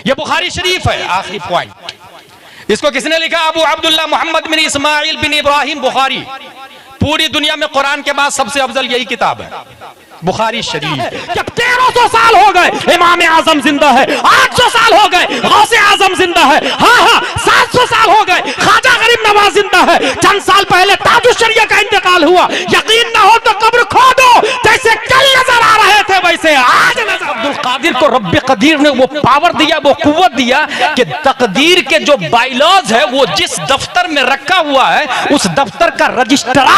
ये बुखारी शरीफ है। आखिरी पॉइंट, इसको किसने लिखा? अबू अब्दुल्ला मोहम्मद बिन इस्माइल बिन इब्राहिम बुखारी। पूरी दुनिया में कुरान के बाद सबसे अफजल यही किताब है, बुखारी शरीफ। जब 1300 साल हो गए इमाम आजम जिंदा है, 800 साल हो गए गौसे आजम जिंदा है, हाँ 700 साल हो गए ख्वाजा गरीब नवाज जिंदा है, चंद साल पहले ताजुश्शरिया का इंतकाल हुआ। यकीन ना हो तो कब्र खोदो, जैसे कल नजर आ रहे थे वैसे आज नजर। अब्दुल कादिर को रब्बे कदीर ने वो पावर दिया, वो कुव्वत दिया कि तकदीर के जो बाइलॉज है वो जिस दफ्तर में रखा हुआ है उस दफ्तर का रजिस्ट्रार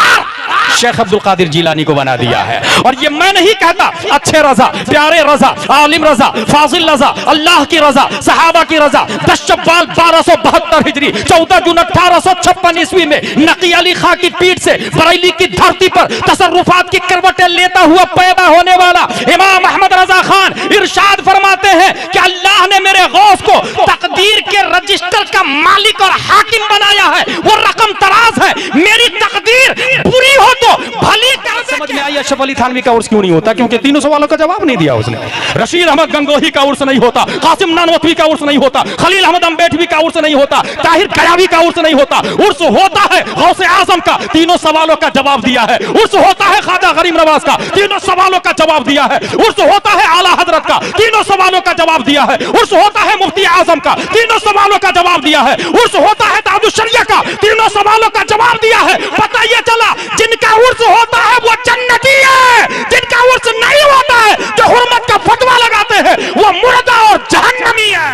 शेख अब्दुल कादिर जिलानी को बना दिया है। और ये मैं नहीं कहता, अच्छे रजा, प्यारे रजा, आलिम रजा, फाजिल रजा, अल्लाह की रजा, सहाबा की रजा, 10 शव्वाल 1272 हिजरी 14 जून 1856 ईस्वी में नकी अली खां की पीठ से बरेली की धरती पर तसर्रुफात की करवटें लेता हुआ पैदा होने वाला इमाम अहमद रजा खान इरशाद फरमाते हैं कि अल्लाह ने मेरे गौस को तकदीर के रजिस्टर का मालिक और हाकिम बनाया है, वो रकम तराज है। मेरी तकदीर बुरी हो तो भली तरह समझ में आई। अशरफ अली थानवी का उर्स क्यों नहीं होता? क्योंकि तीनों सवालों का जवाब नहीं दिया उसने। रशीद अहमद गंगोही का उर्स नहीं होता, कासिम नानवतवी का उर्स नहीं होता, खलील अहमद अम्बेडवी का उर्स नहीं होता, ताहिर कयावी का उर्स नहीं होता। उर्स होता है गौसे आजम का, तीनों सवालों का जवाब दिया है। उर्स होता है ख्वाजा गरीब नवाज का, तीनों सवालों का जवाब दिया है। उर्स होता है आला हजरत का, तीनों सवालों का जवाब दिया है। उर्स होता है मुफ्ती आजम का, तीनों सवालों का जवाब दिया है। उर्स होता है ताजुश्शरिया का, तीनों सवालों का जवाब दिया है। पता ये चला जिनका उर्स होता है वो जन्नती है, जिनका उर्स नहीं होता है जो हुर्मत का फतवा लगाते हैं वो मुर्दा और जहन्नमी है।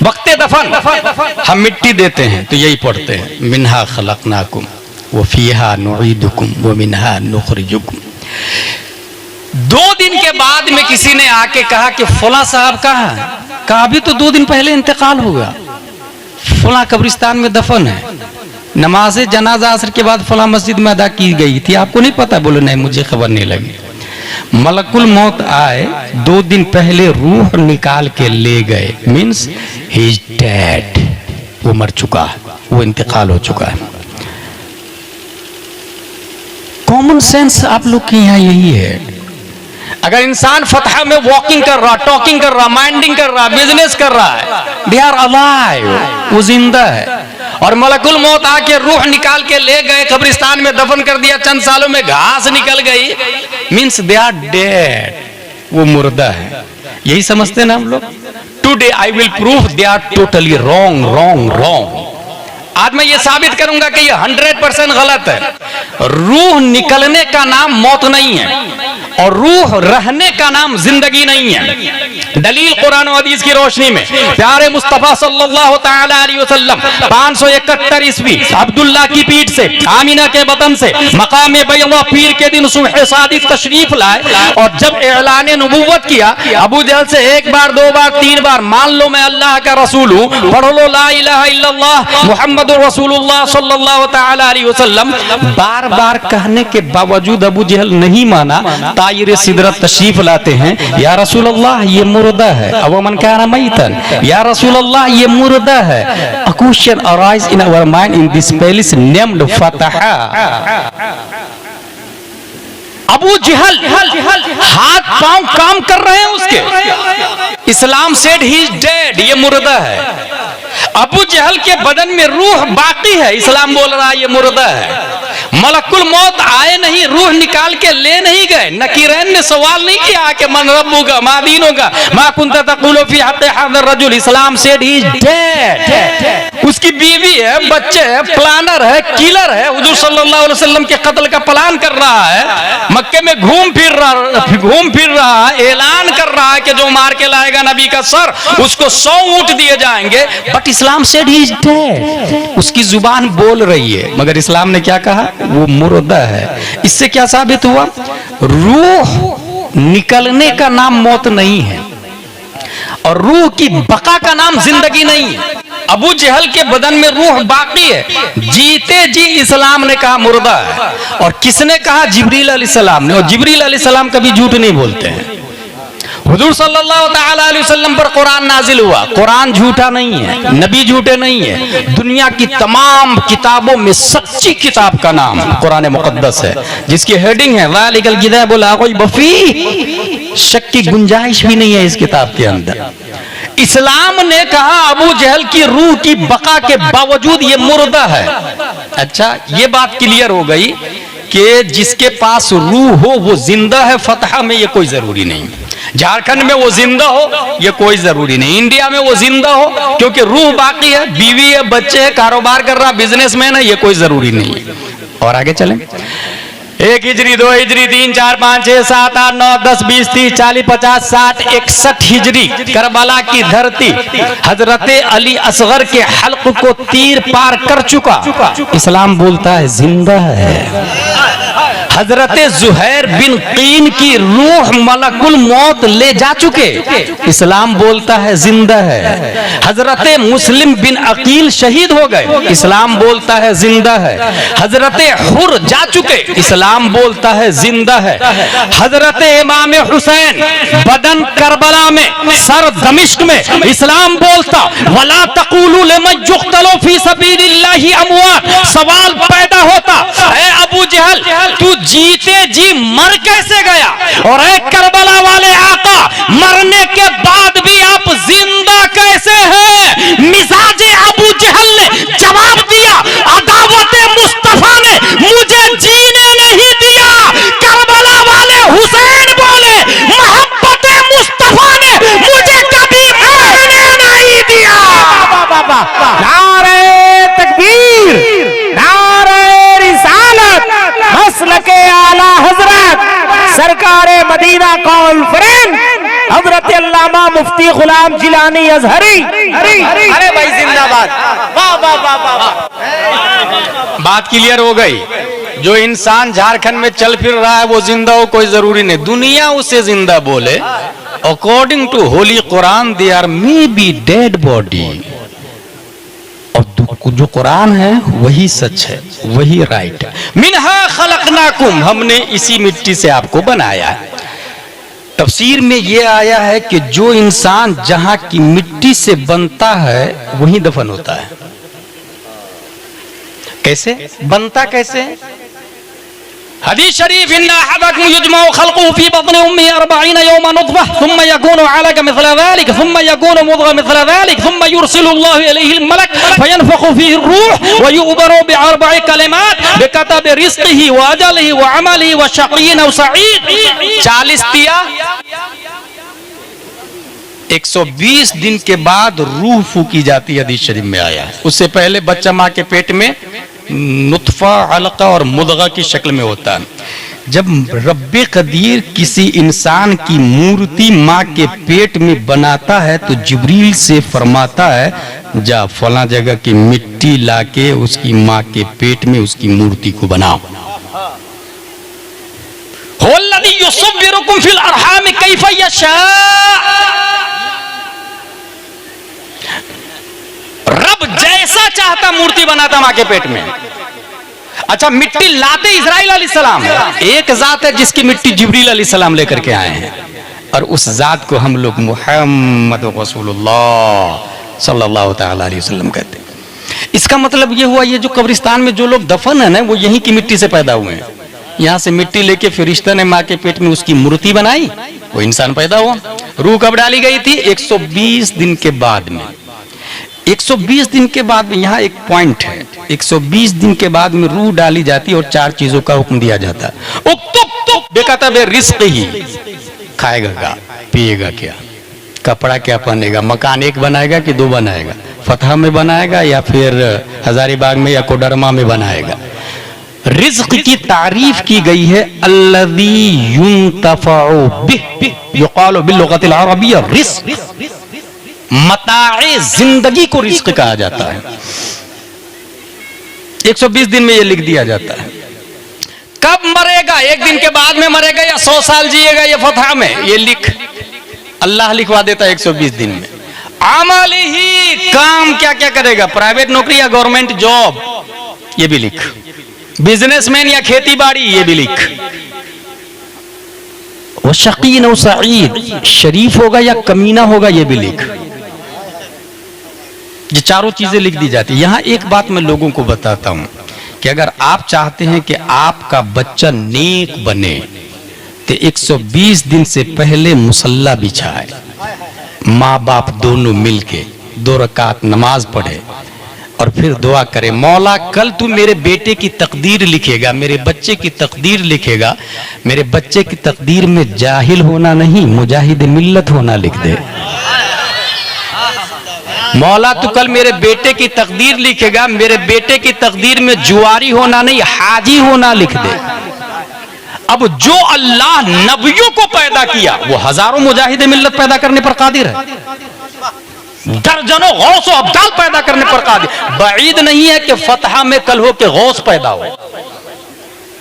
वक्ते दफन हम मिट्टी देते हैं तो यही पढ़ते हैं, मिन्हा खलकनाकुम व फीहा नुईदुकुम व मिन्हा नुखरिजुकुम। 2 दिन के बाद में किसी ने आके कहा कि फला साहब कहाँ है? कहा अभी तो 2 दिन पहले इंतकाल हुआ, फला कब्रिस्तान में दफन है, नमाज जनाजा असर के बाद फला मस्जिद में अदा की गई थी, आपको नहीं पता? बोले नहीं मुझे खबर नहीं लगी। मलकुल मौत आए 2 दिन पहले रूह निकाल के ले गए, मीन्स ही इज डेड, वो मर चुका है, वो इंतकाल हो चुका है। कॉमन सेंस आप लोग के यहाँ यही है। अगर इंसान फतह में वॉकिंग कर रहा, टॉकिंग कर रहा, माइंडिंग कर रहा, बिजनेस कर रहा है, दे आर अलाइव, वो जिंदा है। और मलकुल मौत आके रूह निकाल के ले गए, कब्रिस्तान में दफन कर दिया, चंद सालों में घास निकल गई, मीन्स दे आर डेड, वो मुर्दा है। यही समझते ना हम लोग। Today I will prove they are totally wrong wrong wrong. आज मैं ये साबित करूंगा कि ये 100% गलत है। रूह निकलने का नाम मौत नहीं है और रूह रहने का नाम जिंदगी नहीं है। दलील कुरान और हदीस की रोशनी में प्यारे मुस्तफा सल्लल्लाहु तआला अलैहि वसल्लम 571 ईस्वी अब्दुल्ला की पीठ से, आमिना के बतन से मकाम बैदा पीर के दिन सुबह सादिक तशरीफ लाए और जब ऐलान नबुव्वत किया, अबू जहल से 1 बार 2 बार 3 बार मान लो मैं अल्लाह का रसूल हूं, पढ़ लो ला इलाहा इल्लल्लाह मुहम्मदुर रसूलुल्लाह सल्लल्लाहु तआला अलैहि वसल्लम, बार बार कहने के बावजूद अबू जहल नहीं माना। तायरे सिदरत तशरीफ लाते हैं, या रसूल अल्लाह ये मुर्दा है, अब मन काना मैतन, या रसूल अल्लाह ये मुर्दा है। A question arise in our mind in this palace named Fataha. Abu जहल हाथ पांव काम कर रहे हैं उसके, इस्लाम सेड ही इज डेड, ये मुर्दा है। अबू जहल के बदन में रूह बाकी है, इस्लाम बोल रहा है ये मुर्दा है। मलकुल मौत आए नहीं, रूह निकाल के ले नहीं गए। नकीरैन ने सवाल नहीं किया कि मन रब्बुका मा दीनुका मा कुंता तक़ूलु फी हक़्क़ि हाज़ा रजुल, इस्लाम सेड ही इज डेड। उसकी बीवी है, बच्चे है, प्लानर है, किलर है, हुजूर सल्लल्लाहु अलैहि वसल्लम के कत्ल का प्लान कर रहा है, मक्के में घूम फिर रहा है, ऐलान कर रहा है कि जो मार के लाएगा नबी का सर उसको 100 ऊंट दिए जाएंगे। But Islam said he is dead. उसकी जुबान बोल रही है मगर इस्लाम ने क्या कहा? वो मुर्दा है। इससे क्या साबित हुआ? रूह निकलने का नाम मौत नहीं है और रूह की बका का नाम जिंदगी नहीं है। अबू जहल के बदन में रूह बाकी है, जीते जी इस्लाम ने कहा मुर्दा है। और किसने कहा? जिब्रील अलैहिस्सलाम ने। और जिब्रील अलैहिस्सलाम कभी झूठ नहीं बोलते हैं। हुजूर सल्लल्लाहु तआला अलैहि वसल्लम पर कुरान नाजिल हुआ, कुरान झूठा नहीं है, नबी झूठे नहीं है। दुनिया की तमाम किताबों में सच्ची किताब का नाम कुरान मुकद्दस है, जिसकी हेडिंग है ज़ालिकल किताबु ला रैब फीह। शक की गुंजाइश भी नहीं है इस किताब के अंदर। इस्लाम ने कहा अबू जहल की रूह की बका के बावजूद ये मुर्दा है। अच्छा, ये बात क्लियर हो गई कि जिसके पास रूह हो वो जिंदा है। फतह में ये कोई जरूरी नहीं, झारखंड में वो जिंदा हो ये कोई जरूरी नहीं, इंडिया में वो जिंदा हो क्योंकि रूह बाकी है, बीवी है, बच्चे है, कारोबार कर रहा, बिजनेसमैन है, ये कोई जरूरी नहीं है। और आगे चलें। 1 हिजरी 2 हिजरी 3 4 5 6 7 8 9 10 20 30 40 50 60 61 हिजरी करबला की धरती हजरत अली असगर के हल्क को तीर पार कर चुका। इस्लाम बोलता है जिंदा है। हजरत जुहैर बिन कीन की रूह मलकुल मौत ले जा चुके। इस्लाम बोलता है जिंदा है। हजरत मुस्लिम बिन अकील शहीद हो गए। इस्लाम बोलता है जिंदा है। हजरत हुर जा चुके। इस्लाम बोलता है जिंदा है। हजरत इमाम हुसैन बदन करबला में, सर दमिश्क में। इस्लाम बोलता वला तक़ूलू लिमन युक़्तलू फी सबीलिल्लाहि अमवात। सवाल पैदा होता है अबू जहल तू जीते जी मर कैसे गया? और एक करबला वाले आका, मरने के बाद भी आप जिंदा कैसे हैं? मिजाजे अबू जहल ने जवाब दिया अदावते मुस्तफा ने मुझे जीने नहीं दिया। करबला वाले हुसैन बोले मोहब्बते मुस्तफा ने मुझे कभी मरने नहीं दिया। नारे तकबीर, नारे रिसालत, मसलके आला हजरत सरकारे मदीना कॉन्फ्रेंस हजरत अल्लामा मुफ्ती गुलाम जिलानी अजहरी। अरे भाई जिंदाबाद, वाह वाह वाह वाह। बात क्लियर हो गई। जो इंसान झारखंड में चल फिर रहा है वो जिंदा हो कोई जरूरी नहीं, दुनिया उसे जिंदा बोले। According to holy Quran they are may be dead body. और जो कुरान है वही सच है, वही राइट है। मिनहा खलकनाकुम, हमने इसी मिट्टी से आपको बनाया है। तफसीर में यह आया है कि जो इंसान जहां की मिट्टी से बनता है वहीं दफन होता है। कैसे बनता, कैसे? हदीस शरीफ इन्ना अहदकुम युजमउ खल्कुहु फी बत्नि उम्मिही 40 यौमन नुतफह थुम्मा यकूनु अलका मिस्ला ज़ालिक थुम्मा यकूनु मुद्ग़ह मिस्ला ज़ालिक थुम्मा युरसिलु अल्लाहु इलैहि अल-मलक फयनफखु फीहि ar-रूह व यु'मरू बिअरब'i कलिमात बिकतबि रिज़्क़िही व अजलिही व अमलिही व शक़िय्युन अव सईद। 40 तिया 120 दिन के बाद रूह फूकी जाती है, हदीस शरीफ में आया है। उससे पहले बच्चा माँ के पेट में नुतफा, अलका और मुद्गा की शक्ल में होता है। जब रब्बे कदीर किसी इंसान की मूर्ति माँ के पेट में बनाता है तो जिब्रील से फरमाता है जा फला जगह की मिट्टी लाके उसकी माँ के पेट में उसकी मूर्ति को बनाओ। हुवल्लज़ी युसव्विरुकुम फिल अरहाम कैफ़ यशा। रब जैसा चाहता मूर्ति बनाता माँ के पेट में। अच्छा, मिट्टी लाते इस्राइल अलैहिस्सलाम, एक जात है जिसकी मिट्टी जिब्रील अलैहिस्सलाम लेकर के आए हैं, और उस जात को हम लोग मुहम्मद रसूलुल्लाह सल्लल्लाहु तआला अलैहि वसल्लम कहते हैं। इसका मतलब ये हुआ ये जो कब्रिस्तान में जो लोग दफन है ना वो यहीं की मिट्टी से पैदा हुए हैं। यहाँ से मिट्टी लेके फरिश्ता ने माँ के पेट में उसकी मूर्ति बनाई, वो इंसान पैदा हुआ। रूह कब डाली गई थी? 120 दिन के बाद में। 120 दिन के बाद में यहाँ एक पॉइंट है, 120 दिन के बाद में रूह डाली जाती है और 4 चीजों का हुक्म दिया जाता है। बेकतबे रिज़्क़ ही, खाएगा क्या, पिएगा क्या, कपड़ा क्या पहनेगा, मकान एक बनाएगा कि 2 बनाएगा, फतह में बनाएगा या फिर हजारीबाग में या कोडरमा में बनाएगा। रिज़्क़ की तारीफ की गई है अल्लज़ी युंतफ़अु बिह युक़ालु बिल्लुग़तिल अरबिय्या रिज़्क़। मताए जिंदगी को रिज़्क़ कहा जाता है। 120 दिन में ये लिख दिया जाता है। कब मरेगा? 1 दिन के बाद में मरेगा या 100 साल जिएगा? ये फतह में ये लिख, अल्लाह लिखवा देता है 120 दिन में। अमल ही, काम क्या क्या करेगा, प्राइवेट नौकरी या गवर्नमेंट जॉब, ये भी लिख। बिजनेसमैन या खेती बाड़ी, ये भी लिख। वो शकीन और सईद, शरीफ होगा या कमीना होगा, ये भी लिख। ये 4 चीजें लिख दी जाती है। यहां एक बात मैं लोगों को बताता हूं कि अगर आप चाहते हैं कि आपका बच्चा नेक बने तो 120 दिन से पहले मुसल्ला बिछाए। माँ बाप दोनों मिलके 2 रकात नमाज पढ़े और फिर दुआ करे, मौला कल तू मेरे बेटे की तकदीर लिखेगा, मेरे बच्चे की तकदीर लिखेगा, मेरे बच्चे की तकदीर में जाहिल होना नहीं, मुजाहिद मिल्लत होना लिख दे। मौला तू कल मेरे बेटे की तकदीर लिखेगा, मेरे बेटे की तकदीर में जुआरी होना नहीं, हाजी होना लिख दे। अब जो अल्लाह नबियों को पैदा किया वो हजारों मुजाहिद मिल्लत पैदा करने पर कादिर है, दर्जनों गौस अब्दाल पैदा करने पर कादिर। बाईद नहीं है कि फतहा में कल हो के गौस पैदा हो,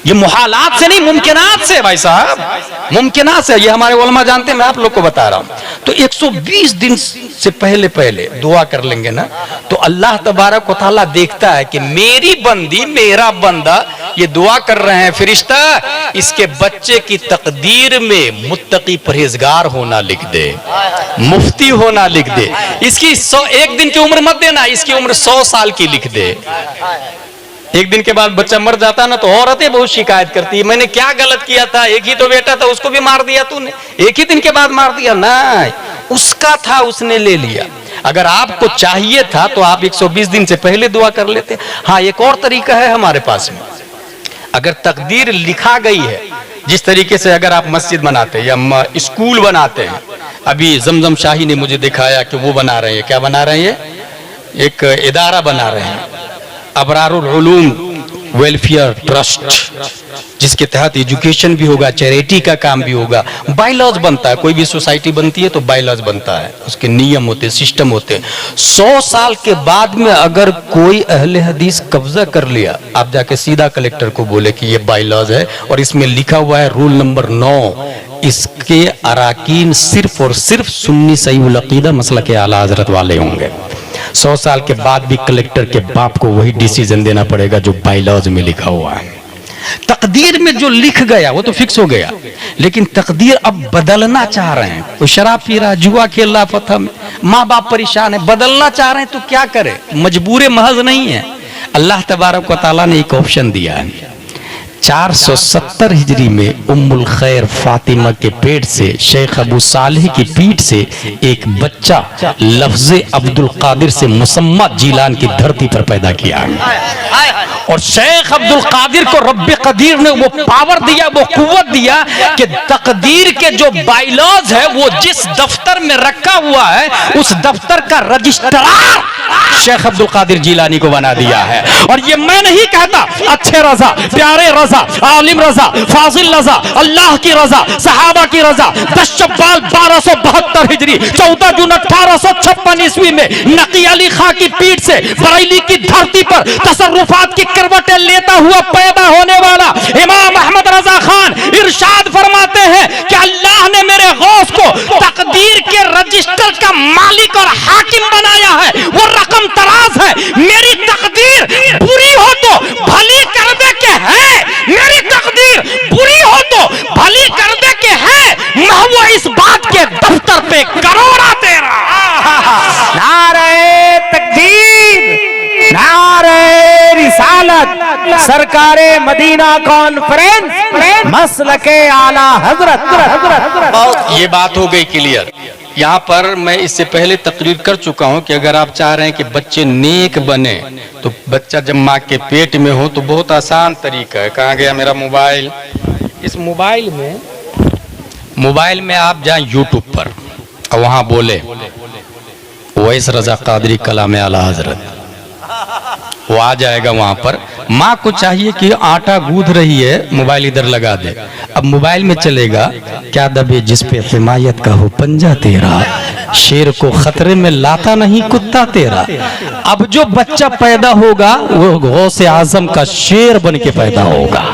ये मुहालात से नहीं, मुमकिनात से भाई साहब, मुमकिनात से। ये हमारे उलमा जानते हैं, मैं आप लोग को बता रहा हूं। तो 120 दिन से पहले पहले दुआ कर लेंगे ना, तो अल्लाह तबारक व तआला देखता है कि मेरी बंदी, मेरा बंदा ये दुआ कर रहे हैं, फरिश्ता इसके बच्चे की तकदीर में मुत्तकी परहेजगार होना लिख दे, मुफ्ती होना लिख दे, इसकी 1 दिन की उम्र मत देना, इसकी उम्र 100 साल की लिख दे। 1 दिन के बाद बच्चा मर जाता ना तो औरतें बहुत शिकायत करती है, मैंने क्या गलत किया था, एक ही तो बेटा था, उसको भी मार दिया तूने, 1 ही दिन के बाद मार दिया। ना, उसका था, उसने ले लिया। अगर आपको चाहिए था तो आप 120 दिन से पहले दुआ कर लेते। हाँ, एक और तरीका है हमारे पास में, अगर तकदीर लिखा गई है, जिस तरीके से अगर आप मस्जिद बनाते हैं या स्कूल बनाते हैं, अभी जमजम शाही ने मुझे दिखाया कि वो बना रहे हैं, क्या बना रहे हैं, एक इदारा बना रहे हैं, अबरारुल उलूम वेलफेयर ट्रस्ट, जिसके तहत एजुकेशन भी होगा, चैरिटी का काम भी होगा, बायलॉज बनता है। कोई भी सोसाइटी बनती है तो बायलॉज बनता है, उसके नियम होते, सिस्टम होते। 100 साल के बाद में अगर कोई अहले हदीस कब्जा कर लिया, आप जाके सीधा कलेक्टर को बोले कि ये बायलॉज है और इसमें लिखा हुआ है रूल नंबर 9, इसके अराकीन सिर्फ और सिर्फ सुन्नी सहीहुल अकीदा मसलक के आला हजरत वाले होंगे। 100 साल के बाद भी कलेक्टर के बाप को वही डिसीजन देना पड़ेगा जो बायलॉज में लिखा हुआ है। तकदीर में जो लिख गया वो तो फिक्स हो गया, लेकिन तकदीर अब बदलना चाह रहे हैं। कोई शराब पी रहा, जुआ खेल रहा, फतह में माँ बाप परेशान है, बदलना चाह रहे हैं तो क्या करे, मजबूर महज नहीं है। अल्लाह तबारक व तआला ने एक ऑप्शन दिया है। 470 हिजरी में उम्मुल खैर फातिमा के पेट से, शेख अबू सालेह की पीठ से एक बच्चा लफ्ज़े अब्दुल कादिर से मुसम्मा जीलान की धरती पर पैदा किया। और शेख अब्दुल कादिर को रब्बे कदीर ने वो पावर दिया, वो कुव्वत दिया कि तकदीर के जो बायलॉज है वो जिस दफ्तर में रखा हुआ है उस दफ्तर का रजिस्ट्रार शेख अब्दुल कादिर जीलानी को बना दिया है। और ये मैं नहीं कहता, अच्छे रजा, प्यारे रजा, आलिम रजा, फाजिल रजा, अल्लाह की रजा, सहाबा की रजा, 10 शव्वाल 1272 हिजरी 14 जून 1856 ईस्वी में नकी अली खां की पीठ से बरेली की धरती पर तसर्रुफात की करवटें लेता हुआ पैदा होने वाला इमाम अहमद रजा खान इरशाद फरमाते हैं कि अल्लाह ने मेरे गौस को तकदीर के रजिस्टर का मालिक और हाकिम बनाया है। वो रकम तराज है, मेरी तकदीर बुरी हो तो भली कर दे के है, मेरी तकदीर बुरी हो तो भली कर दे के है, महबूब इस बात के दफ्तर पे करोड़ा तेरा। नारे तकदीर, नारे रिसालत, सरकारे मदीना कॉन्फ्रेंस, मसलके आला हजरत। ये बात हो गई क्लियर। यहाँ पर मैं इससे पहले तकरीर कर चुका हूँ कि अगर आप चाह रहे हैं कि बच्चे नेक बने तो बच्चा जब माँ के पेट में हो तो बहुत आसान तरीका है। कहाँ गया मेरा मोबाइल? इस मोबाइल में आप जाएं यूट्यूब पर और वहाँ बोले वैस रजा कादरी कलाम आला हजरत, वो आ जाएगा वहां पर। माँ को चाहिए कि आटा गूंथ रही है, मोबाइल इधर लगा दे। अब मोबाइल में चलेगा, क्या दबे जिस पे हिमायत का हो पंजा तेरा, शेर को खतरे में लाता नहीं कुत्ता तेरा। अब जो बच्चा पैदा होगा वो गौसे आजम का शेर बन के पैदा होगा,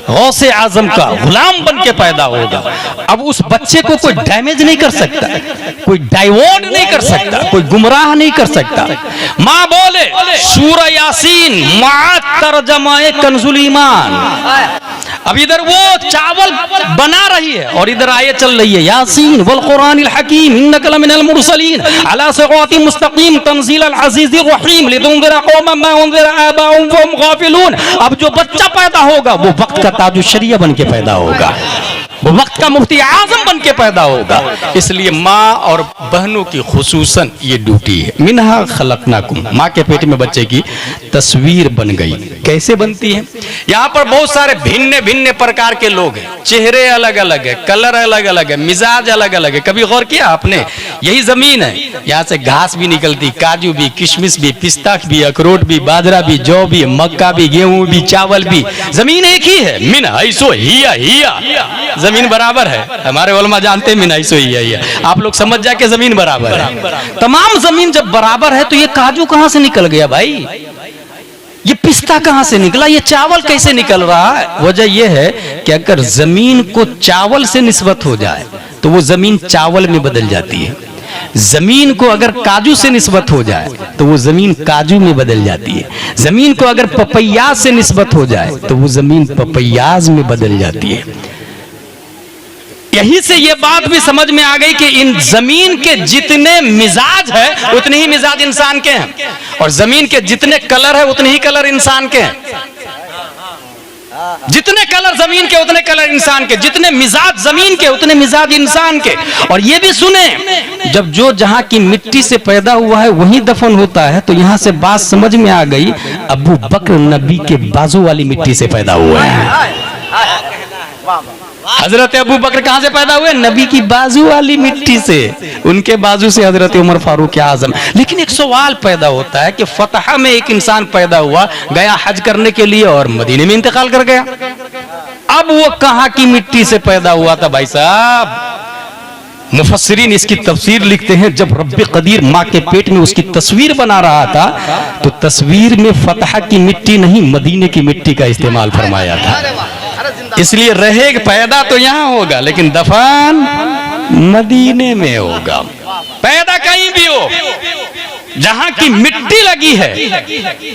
गौसे आजम का गुलाम बन के पैदा होगा। अब उस बच्चे को कोई डैमेज नहीं कर सकता, कोई डाइवर्ट नहीं कर सकता, कोई गुमराह नहीं कर सकता। माँ बोले सूरह यासीन मा तर्जमाए कंजुल ईमान। अब इधर वो चावल बना रही है और इधर आयत चल रही है यासीन वल कुरानिल हकीम इन्नका लमिनल मुरसलीन अला सिरातिन मुस्तकीम तंजीलल अजीजिर रहीम लितुंदिरा कौमन मा उनदिरा आबाउहुम फहुम गाफिलून। अब जो बच्चा पैदा होगा वो वक्त का ताजुश शरिया बन के पैदा होगा। वो वक्त का मुफ्ती आजम बन के पैदा होगा। इसलिए माँ और बहनों की खुसूसन ये ड्यूटी है। मिनहा खलकनाकुम, माँ के पेट में बच्चे की तस्वीर बन गई। कैसे बनती है? यहाँ पर बहुत सारे भिन्न भिन्न प्रकार के लोग हैं, चेहरे अलग अलग है, कलर अलग अलग है, मिजाज अलग अलग है। कभी गौर किया आपने? यही जमीन है, यहाँ से घास भी निकलती, काजू भी, किशमिश भी, पिस्ता भी, अखरोट भी, बाजरा भी, जौ भी, मक्का भी, गेहूं भी, चावल भी। जमीन एक ही है। मिन ऐसो हिया हिया, जमीन बराबर है। हमारे उलमा जानते हैं मिन ऐसो हिया हिया। आप लोग समझ जाए कि जमीन बराबर है। तमाम जमीन जब बराबर है तो ये काजू कहां से निकल गया भाई? ये पिस्ता कहां से निकला? ये चावल कैसे निकल रहा है? वजह यह है कि अगर जमीन को चावल से निस्बत हो जाए तो वो जमीन चावल में बदल जाती है। जमीन को अगर काजू से निस्बत हो जाए तो वो जमीन काजू में बदल जाती है। जमीन को अगर पपैया से निस्बत हो जाए तो वो जमीन पपैयाज में बदल जाती है। यही से ये बात भी समझ में आ गई कि इन जमीन के जितने मिजाज है उतने ही मिजाज इंसान के हैं, और जमीन के जितने कलर है उतने ही कलर इंसान के हैं। जितने कलर जमीन के उतने कलर इंसान के, जितने मिजाज जमीन के उतने मिजाज इंसान के। और ये भी सुने, जब जो जहां की मिट्टी से पैदा हुआ है वहीं दफन होता है, तो यहां से बात समझ में आ गई, अबू बकर नबी के बाजू वाली मिट्टी से पैदा हुए हैं। हजरत अबू बकर कहां से पैदा हुए? नबी की बाजू वाली मिट्टी से। उनके बाजू से हजरत उमर फारूक आजम। लेकिन एक सवाल पैदा होता है कि फतह में एक इंसान पैदा हुआ, गया हज करने के लिए और मदीने में इंतकाल कर गया। अब वो कहां की मिट्टी से पैदा हुआ था भाई साहब? मुफस्सिरीन इसकी तफसीर लिखते हैं, जब रब्बे कदीर माँ के पेट में उसकी तस्वीर बना रहा था तो तस्वीर में फतह की मिट्टी नहीं, मदीने की मिट्टी का इस्तेमाल फरमाया था। इसलिए रहे पैदा तो यहां होगा लेकिन दफन मदीने में होगा। पैदा कहीं भी हो, जहां की मिट्टी लगी है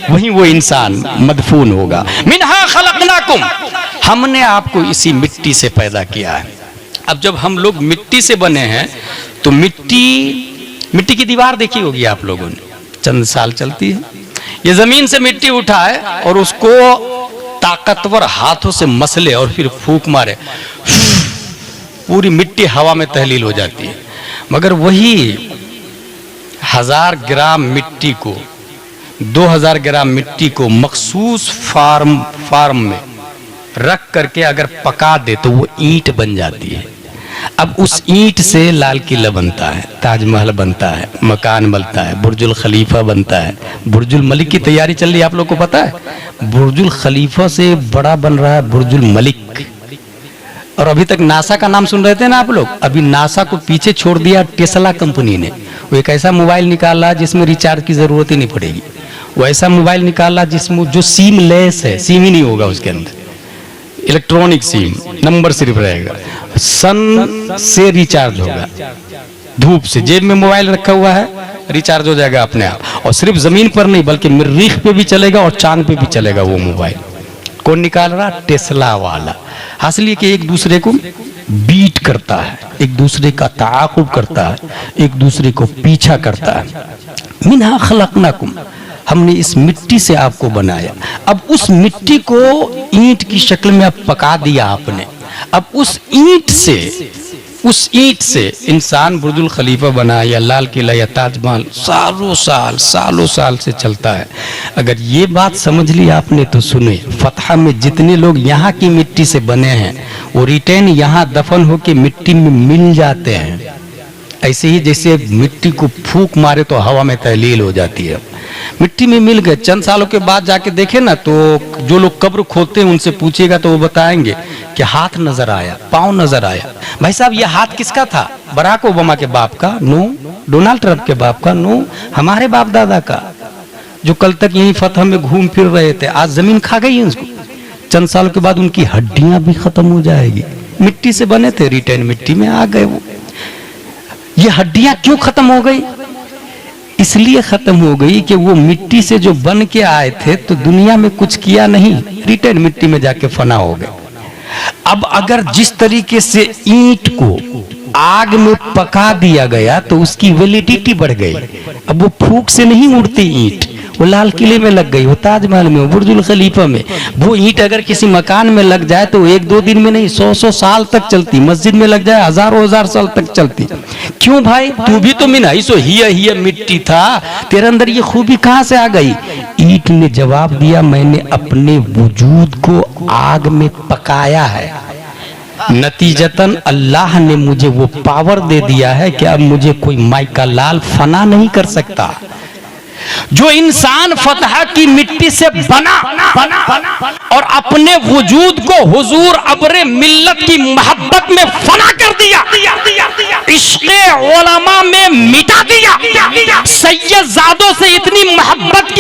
वहीं वो इंसान मदफून होगा। मिनहा खलकनाकुम, हमने आपको इसी मिट्टी से पैदा किया है। अब जब हम लोग मिट्टी से बने हैं तो मिट्टी की दीवार देखी होगी आप लोगों ने, चंद साल चलती है। ये जमीन से मिट्टी उठाए और उसको ताकतवर हाथों से मसले और फिर फूंक मारे, पूरी मिट्टी हवा में तहलील हो जाती है। मगर वही 1000 ग्राम मिट्टी को, 2000 ग्राम मिट्टी को मखसूस फार्म में रख करके अगर पका दे तो वो ईंट बन जाती है। अब उस ईंट से लाल किला बनता है, ताजमहल बनता है, मकान बनता है, बुर्जुल खलीफा बनता है। बुर्जुल मलिक की तैयारी चल रही है, आप लोग को पता है? बुर्जुल खलीफा से बड़ा बन रहा है बुर्जुल मलिक। और अभी तक नासा का नाम सुन रहे थे ना आप लोग, अभी नासा को पीछे छोड़ दिया टेस्ला कंपनी ने। वो एक ऐसा मोबाइल निकाला जिसमें रिचार्ज की जरूरत ही नहीं पड़ेगी। वो ऐसा मोबाइल निकाला जिसमें जो सिम लेस है, सिम ही नहीं होगा उसके अंदर, इलेक्ट्रॉनिक सिम, नंबर सिर्फ रहेगा, सन से रिचार्ज होगा, धूप से। जेब में मोबाइल रखा हुआ है, रिचार्ज हो जाएगा अपने आप। और सिर्फ जमीन पर नहीं बल्कि मरीख पे भी चलेगा और चांद पे भी चलेगा वो मोबाइल। कौन निकाल रहा? टेस्ला वाला। हासिल ये कि एक दूसरे को बीट करता है, एक दूसरे का ताक़ुब करता है, एक दूसरे को पीछा करता है। मिनहा खलकनाकुम, हमने इस मिट्टी से आपको बनाया। अब उस मिट्टी को ईंट की शक्ल में अब पका दिया आपने। अब उस ईंट से इंसान बुर्जुल खलीफा बना या लाल किला या ताजमहल सालों साल से चलता है। अगर ये बात समझ ली आपने तो सुने, फतह में जितने लोग यहाँ की मिट्टी से बने हैं वो रिटर्न यहाँ दफन होके मिट्टी में मिल जाते हैं। ऐसे ही जैसे मिट्टी को फूंक मारे तो हवा में तहलील हो जाती है, मिट्टी में मिल गए। चंद सालों के बाद जाके देखे ना तो जो लोग कब्र खोदते हैं उनसे पूछिएगा तो वो बताएंगे कि हाथ नजर आया, पांव नजर आया। भाई साहब ये हाथ किसका था? बराक ओबामा के बाप का? नो। डोनाल्ड ट्रंप के बाप का? नो। हमारे बाप दादा का, जो कल तक यहीं फतह में घूम फिर रहे थे। आज जमीन खा गई है उसको। चंद सालों के बाद उनकी हड्डियां भी खत्म हो जाएगी। मिट्टी से बने थे, रिटर्न मिट्टी में आ गए वो। ये हड्डियां क्यों खत्म हो गई? इसलिए खत्म हो गई कि वो मिट्टी से जो बन के आए थे तो दुनिया में कुछ किया नहीं, रिटर्न मिट्टी में जाके फना हो गए। अब अगर जिस तरीके से ईंट को आग में पका दिया गया तो उसकी वैलिडिटी बढ़ गई। अब वो फूंक से नहीं उड़ती ईंट, वो लाल किले में लग गई, वो ताजमहल में, वो बुर्जुल खलीफा में। वो ईंट अगर किसी मकान में लग जाए तो 1-2 दिन में नहीं, 100 साल तक चलती। मस्जिद में लग जाए हजारों साल तक चलती। क्यों भाई? तू भी तो मिना सो हिया मिट्टी था, तेरे अंदर ये खूबी कहां से आ गई? ईंट ने जवाब दिया, मैंने अपने वजूद को आग में पकाया है, नतीजतन अल्लाह ने मुझे वो पावर दे दिया है कि अब मुझे कोई माई का लाल फना नहीं कर सकता। जो इंसान फतह की मिट्टी से बना और अपने वजूद को हुजूर अब्रे मिल्लत की मोहब्बत में फना कर दिया, इश्क़े उलमा में मिटा दिया, सैयदजादों से इतनी मोहब्बत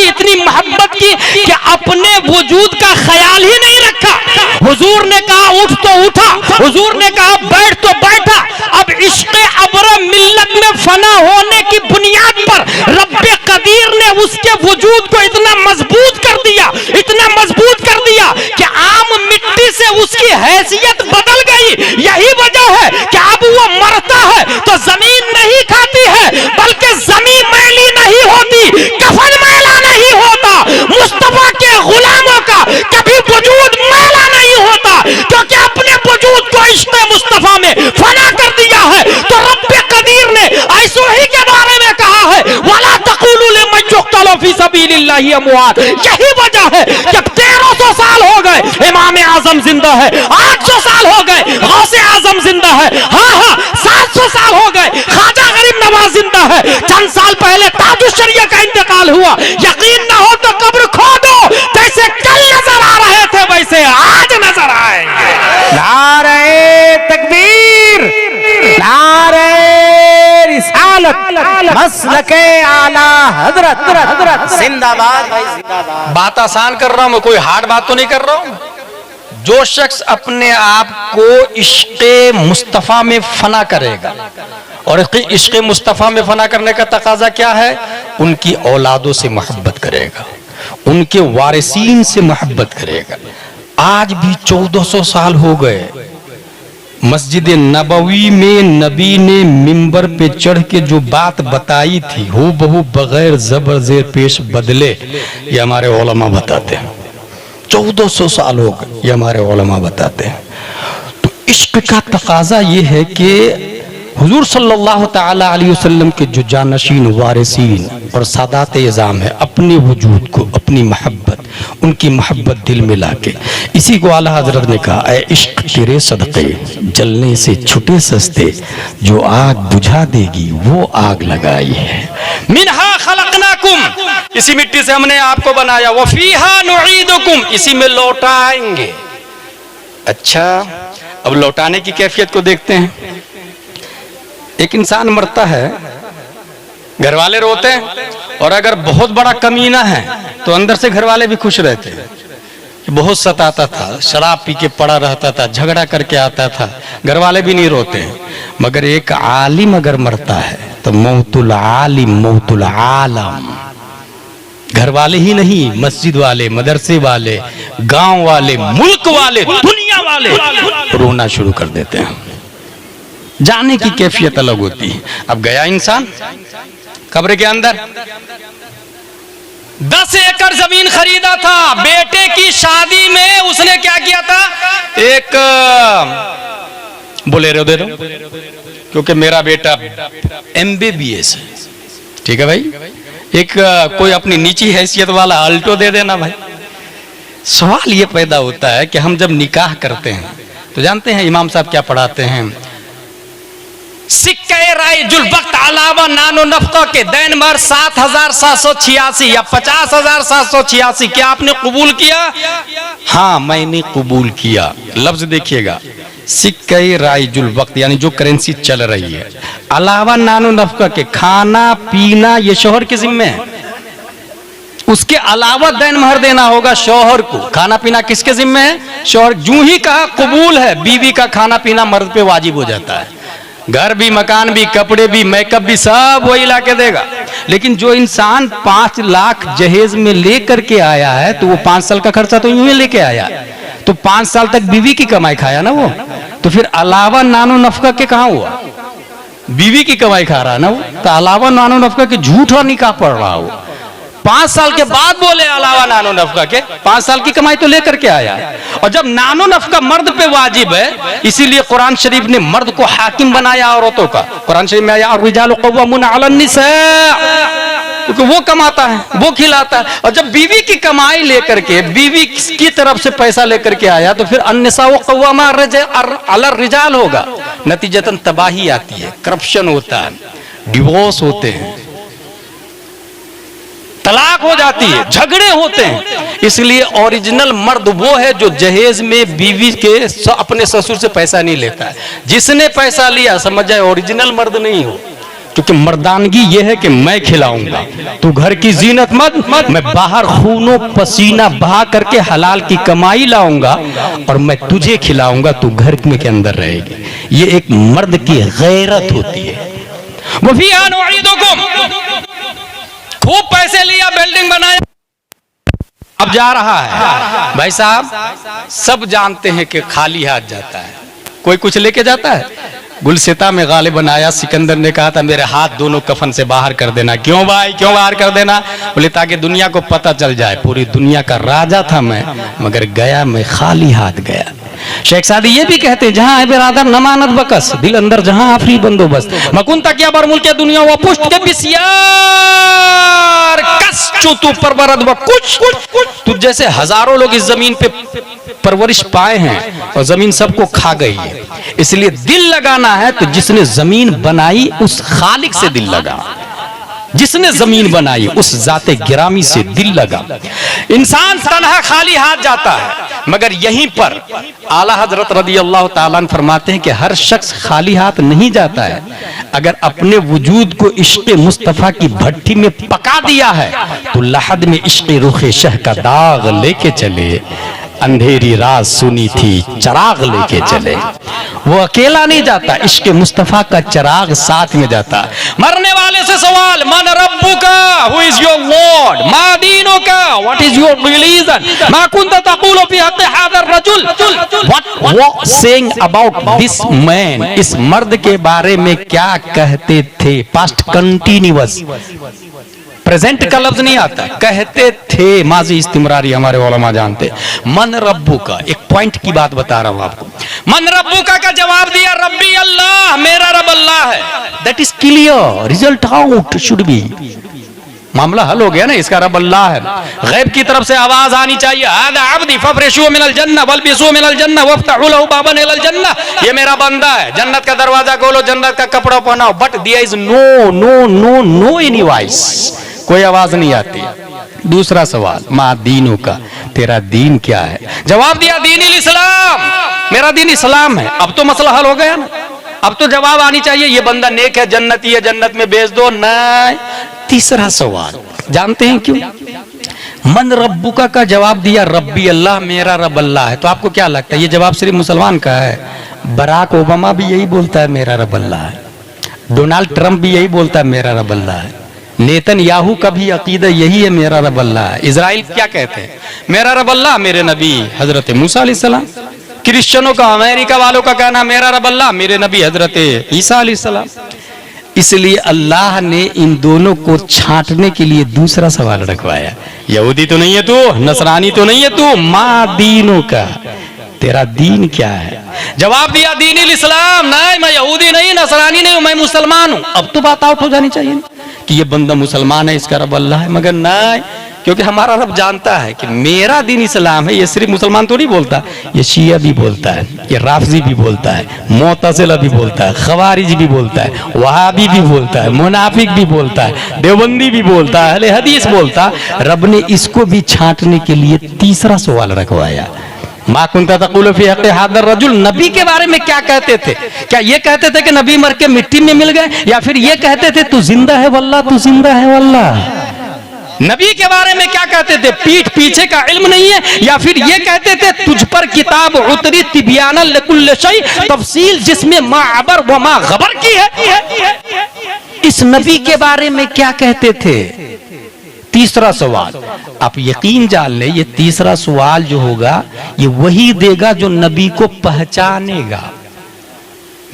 की कि अपने वजूद का ख्याल ही नहीं रखा। हुजूर ने कहा उठ तो उठा, हुजूर ने कहा बैठ तो बैठा। अब इश्क़े अब्रे मिल्लत में फना होने की बुनियाद पर रब्बे कदीर ने उसके वजूद को इतना मजबूत कर दिया कि आम मिट्टी से उसकी हैसियत बदल गई। यही वजह है कि अब वो मरता है तो जमीन नहीं खाती है, बल्कि जमीन मैली नहीं होती, कफन मैला नहीं होता। मुस्तफा के गुलामों का कभी वजूद मैला नहीं होता, क्योंकि अपने वजूद को इश्क़े मुस्तफा में फना कर दिया है। तो रब्बे कदीर ने ऐसो ही के बारे में कहा है, वला तक़ूलू लिमन युक़्तलू फी सबीलिल्लाहि अमवात। यही वजह है कि 1300 साल हो गए इमाम आजम जिंदा है, 800 साल हो गए गौसे आजम जिंदा है, हाँ 700 साल हो गए ख्वाजा गरीब नवाज जिंदा है। चंद साल पहले ताजुश्शरिया का इंतकाल हुआ। यकीन ना हो तो कब्र खोदो, जैसे कल नजर आ रहे थे वैसे आज नजर आएंगे। नारे तकबीर, नारे रिसालत, मसलके आला हजरत जिंदाबाद भाई जिंदाबाद। बात आसान कर रहा हूं मैं, कोई हार्ड बात तो नहीं कर रहा हूं। जो शख्स अपने आप को इश्क़े मुस्तफ़ा में फना करेगा, और इश्क़े मुस्तफ़ा में फना करने का तकाजा क्या है? उनकी औलादों से मोहब्बत करेगा, उनके वारिसीन से मोहब्बत करेगा। आज भी 1400 साल हो गए, मस्जिद नबवी में नबी ने मिंबर पे चढ़ के जो बात बताई थी हो बहु बगैर जबर जेर पेश बदले, ये हमारे उलमा बताते हैं। 1400 साल हो गए, ये हमारे उलमा बताते हैं। तो इश्क का तकाजा ये है कि हुजूर सल्लल्लाहु ताला अलैहि वसल्लम के जो जानशीन वारिसीन और सादात इज़ाम है, अपने वजूद को, अपनी मोहब्बत, उनकी मोहब्बत दिल में लाके, इसी को आला हजरत ने कहा, ऐ इश्क तेरे सदक़े जलने से छुटे सस्ते, जो आग बुझा देगी वो आग लगाई है। मिनहा खलक़नाकुम, इसी मिट्टी से हमने आपको बनाया, व फीहा नुईदुकुम, इसी में लौटाएंगे। अच्छा, अब लौटाने की कैफियत को देखते हैं। एक इंसान मरता है, घर वाले रोते हैं, और अगर बहुत बड़ा कमीना है तो अंदर से घर वाले भी खुश रहते हैं कि बहुत सताता था, शराब पी के पड़ा रहता था, झगड़ा करके आता था, घर वाले भी नहीं रोते हैं। मगर एक आलिम अगर मरता है तो मौतुल आलिम मौतुल आलम, घर वाले ही नहीं, मस्जिद वाले, मदरसे वाले, गांव वाले, मुल्क वाले, दुनिया वाले रोना शुरू कर देते हैं। जाने की कैफियत अलग होती है। अब गया इंसान कब्र के अंदर, 10 एकड़ जमीन खरीदा था, बेटे की शादी में उसने क्या किया था? एक बोलेरो दे दो, क्योंकि मेरा बेटा MBBS है, ठीक है भाई। एक कोई अपनी नीची हैसियत वाला अल्टो दे देना भाई। सवाल ये पैदा होता है कि हम जब निकाह करते हैं तो जानते हैं इमाम साहब क्या पढ़ाते हैं? सिक्के राय जुल वक्त अलावा नानो नफका के दैन मर 7,786 या 50,786। क्या आपने कबूल किया? हाँ मैंने कबूल किया। लफ्ज देखिएगा, सिक्के राय जुल वक्त, यानी जो करेंसी चल रही है, अलावा नानो नफका के, खाना पीना ये शौहर के जिम्मे है, उसके अलावा दैन महर देना होगा शौहर को। खाना पीना किसके जिम्मे है? शौहर। जूं ही कहा कबूल है, बीवी का खाना पीना मर्द पे वाजिब हो जाता है। घर भी, मकान भी, कपड़े भी, मेकअप भी, सब वही ला के देगा। लेकिन जो इंसान 5 लाख जहेज में लेकर के आया है तो वो 5 साल का खर्चा तो यूं ही लेके आया, तो 5 साल तक बीवी की कमाई खाया ना वो, तो फिर अलावा नानो नफका के कहाँ हुआ? बीवी की कमाई खा रहा है ना वो, तो अलावा नानो नफका के झूठा निकाह पड़ रहा हो। 5 साल के बाद बोले अलावा नानो नफका के, 5 साल की कमाई तो लेकर के आया है। और जब नानो नफका मर्द पे वाजिब है, इसीलिए कुरान शरीफ ने मर्द को हाकिम बनाया औरतों का। कुरान शरीफ में आया रिजालु क़व्वामून अलन निसा, क्योंकि वो कमाता है, वो खिलाता है। और जब बीवी की कमाई लेकर के, बीवी की तरफ से पैसा लेकर के आया, तो फिर अन्निसा व क़व्वामा अलर रिजाल होगा। नतीजतन तबाही आती है, करप्शन होता है, डिवोर्स होते हैं, तलाक हो जाती है, झगड़े होते हैं। इसलिए ओरिजिनल मर्द वो है जो जहेज में बीवी के अपने ससुर से पैसा नहीं लेता है। जिसने पैसा लिया समझ जाए ओरिजिनल मर्द नहीं हो, क्योंकि मर्दानगी ये है कि मैं खिलाऊंगा, तू घर की जीनत मत, मैं बाहर खूनो पसीना बहा करके हलाल की कमाई लाऊंगा और मैं तुझे खिलाऊंगा, तू घर में के अंदर रहेगी। ये एक मर्द की गैरत होती है। वो भी खूब पैसे लिया, बिल्डिंग बनाया, अब जा रहा है। भाई साहब सब जानते हैं कि खाली हाथ जाता है, कोई कुछ लेके जाता है। गुलसिता में गालिबन आया, सिकंदर ने कहा था मेरे हाथ दोनों कफन से बाहर कर देना। क्यों भाई, क्यों बाहर कर देना? बोले ताकि दुनिया को पता चल जाए पूरी दुनिया का राजा था मैं, मगर गया मैं खाली हाथ गया। शेख सादी ये भी कहते हैं जहां है बिरादर न मानत बकस, दिल अंदर जहां आफरी बंदोबस्त, मकुन तकिया बर मुल्क दुनिया व पुष्ट के बिसियार कस चुतु परवरद व कुछ तुझ जैसे हजारों लोग इस जमीन पे परवरिश पाए हैं और जमीन सबको खा गई है। इसलिए दिल लगाना है तो जिसने जमीन बनाई उस खालिक से दिल लगा, जिसने जमीन बनाई उस जाते गिरामी से दिल लगा। इंसान तन्हा खाली हाथ जाता है, मगर यहीं पर आला हजरत रदी अल्लाह ताला अन्हु फरमाते हैं कि हर शख्स खाली हाथ नहीं जाता है। अगर अपने वजूद को इश्क मुस्तफा की भट्टी में पका दिया है तो लहद में इश्क रुखे शह का दाग लेके चले, अंधेरी रात सुनी थी चराग लेके चले। वो अकेला नहीं जाता, इश्क मुस्तफा का चराग साथ में जाता। मरने वाले से सवाल, मन रब्बु का, हु इज योर लॉर्ड, मा दीनो का, व्हाट इज योर रिलीजन, मा कुंत तक़ूलु फी हक़्क़ि हाज़ा रजुल, व्हाट वो सेइंग अबाउट दिस मैन, इस मर्द के बारे में क्या कहते थे। पास्ट कंटिन्यूअस, प्रेजेंट का लफ्ज नहीं आता, कहते थे, माजी इस्तिमरारी हमारे उलमा जानते। मन रब्बू का, एक पॉइंट की बात बता रहा हूं आपको। मन रब्बू का जवाब दिया रब्बी अल्लाह, मेरा रब अल्लाह है। That is clear, result out should be, मामला हल हो गया ना, इसका रब अल्लाह है। गैब की तरफ से आवाज आनी चाहिए, हादा अब्दी फफरिशू मिनल जन्नह वल्बिसू मिनल जन्नह वफ्तहू लहू बाबन इलल जन्नह, ये मेरा बंदा है, जन्नत का दरवाजा खोलो, जन्नत का कपड़ा पहनाओ। But there is no no no no any voice, कोई आवाज नहीं आती। दूसरा सवाल, मा दीनों का, तेरा दीन क्या है? जवाब दिया दीन इस्लाम, मेरा दीन इस्लाम है। अब तो मसला हल हो गया ना, अब तो जवाब आनी चाहिए ये बंदा नेक है, जन्नती है, जन्नत में भेज दो। नहीं। तीसरा सवाल जानते हैं क्यों? मन रब्बुका का जवाब दिया रब्बी अल्लाह, मेरा रब अल्लाह है। तो आपको क्या लगता है ये जवाब सिर्फ मुसलमान का है? बराक ओबामा भी यही बोलता है मेरा रब अल्लाह है, डोनाल्ड ट्रंप भी यही बोलता है मेरा रब अल्लाह है, नेतन्याहू का भी अकीदा यही है मेरा रब अल्लाह है। इजराइल क्या कहते हैं? मेरा रब अल्लाह, मेरे नबी हजरत मूसा अलैहिस्सलाम। क्रिश्चियनों का, अमेरिका वालों का कहना मेरा रब अल्लाह, मेरे नबी हजरत ईसा अलैहिस्सलाम। इसलिए अल्लाह ने इन दोनों को छांटने के लिए दूसरा सवाल रखवाया, यहूदी तो नहीं है तू, नसरानी तो नहीं है तू, माँ दीनों का, तेरा दीन क्या है? जवाब दिया दीन इस्लाम। नहीं, मैं यहूदी नहीं, नसरानी नहीं हूं, मैं मुसलमान हूं। अब तो बात आउट हो जानी चाहिए कि ये बंदा मुसलमान है, इसका रब अल्लाह है। मगर नहीं, क्योंकि हमारा रब जानता है कि मेरा दीन इस्लाम है। ये सिर्फ मुसलमान तो नहीं बोलता, ये शिया भी बोलता है, ये राफजी भी बोलता है, मुअतज़िला भी बोलता है, खवारिज भी बोलता है, वहाबी भी बोलता है, मुनाफिक भी बोलता है, देवबंदी भी बोलता है, अहले हदीस बोलता है। रब ने इसको भी छांटने के लिए तीसरा सवाल रखवाया, मा कुंता तक़ूलु फी हक़्क़ि हाज़ा रजुल, नबी के बारे में क्या कहते थे? क्या ये कहते थे कि नबी मर के मिट्टी में मिल गए, या फिर ये कहते थे तू जिंदा है वल्लाह, तू जिंदा है वल्लाह? नबी के बारे में क्या कहते थे? पीठ पीछे का इल्म नहीं है, या फिर ये कहते थे तुझ पर किताब उतरी तिबियाना लिकुल्लि शै, तफसील जिसमें मा अबर व मा गबर की है। इस नबी के बारे में क्या कहते थे? तीसरा सवाल, आप यकीन जान ले, ये तीसरा सवाल जो होगा ये वही देगा जो नबी को पहचानेगा।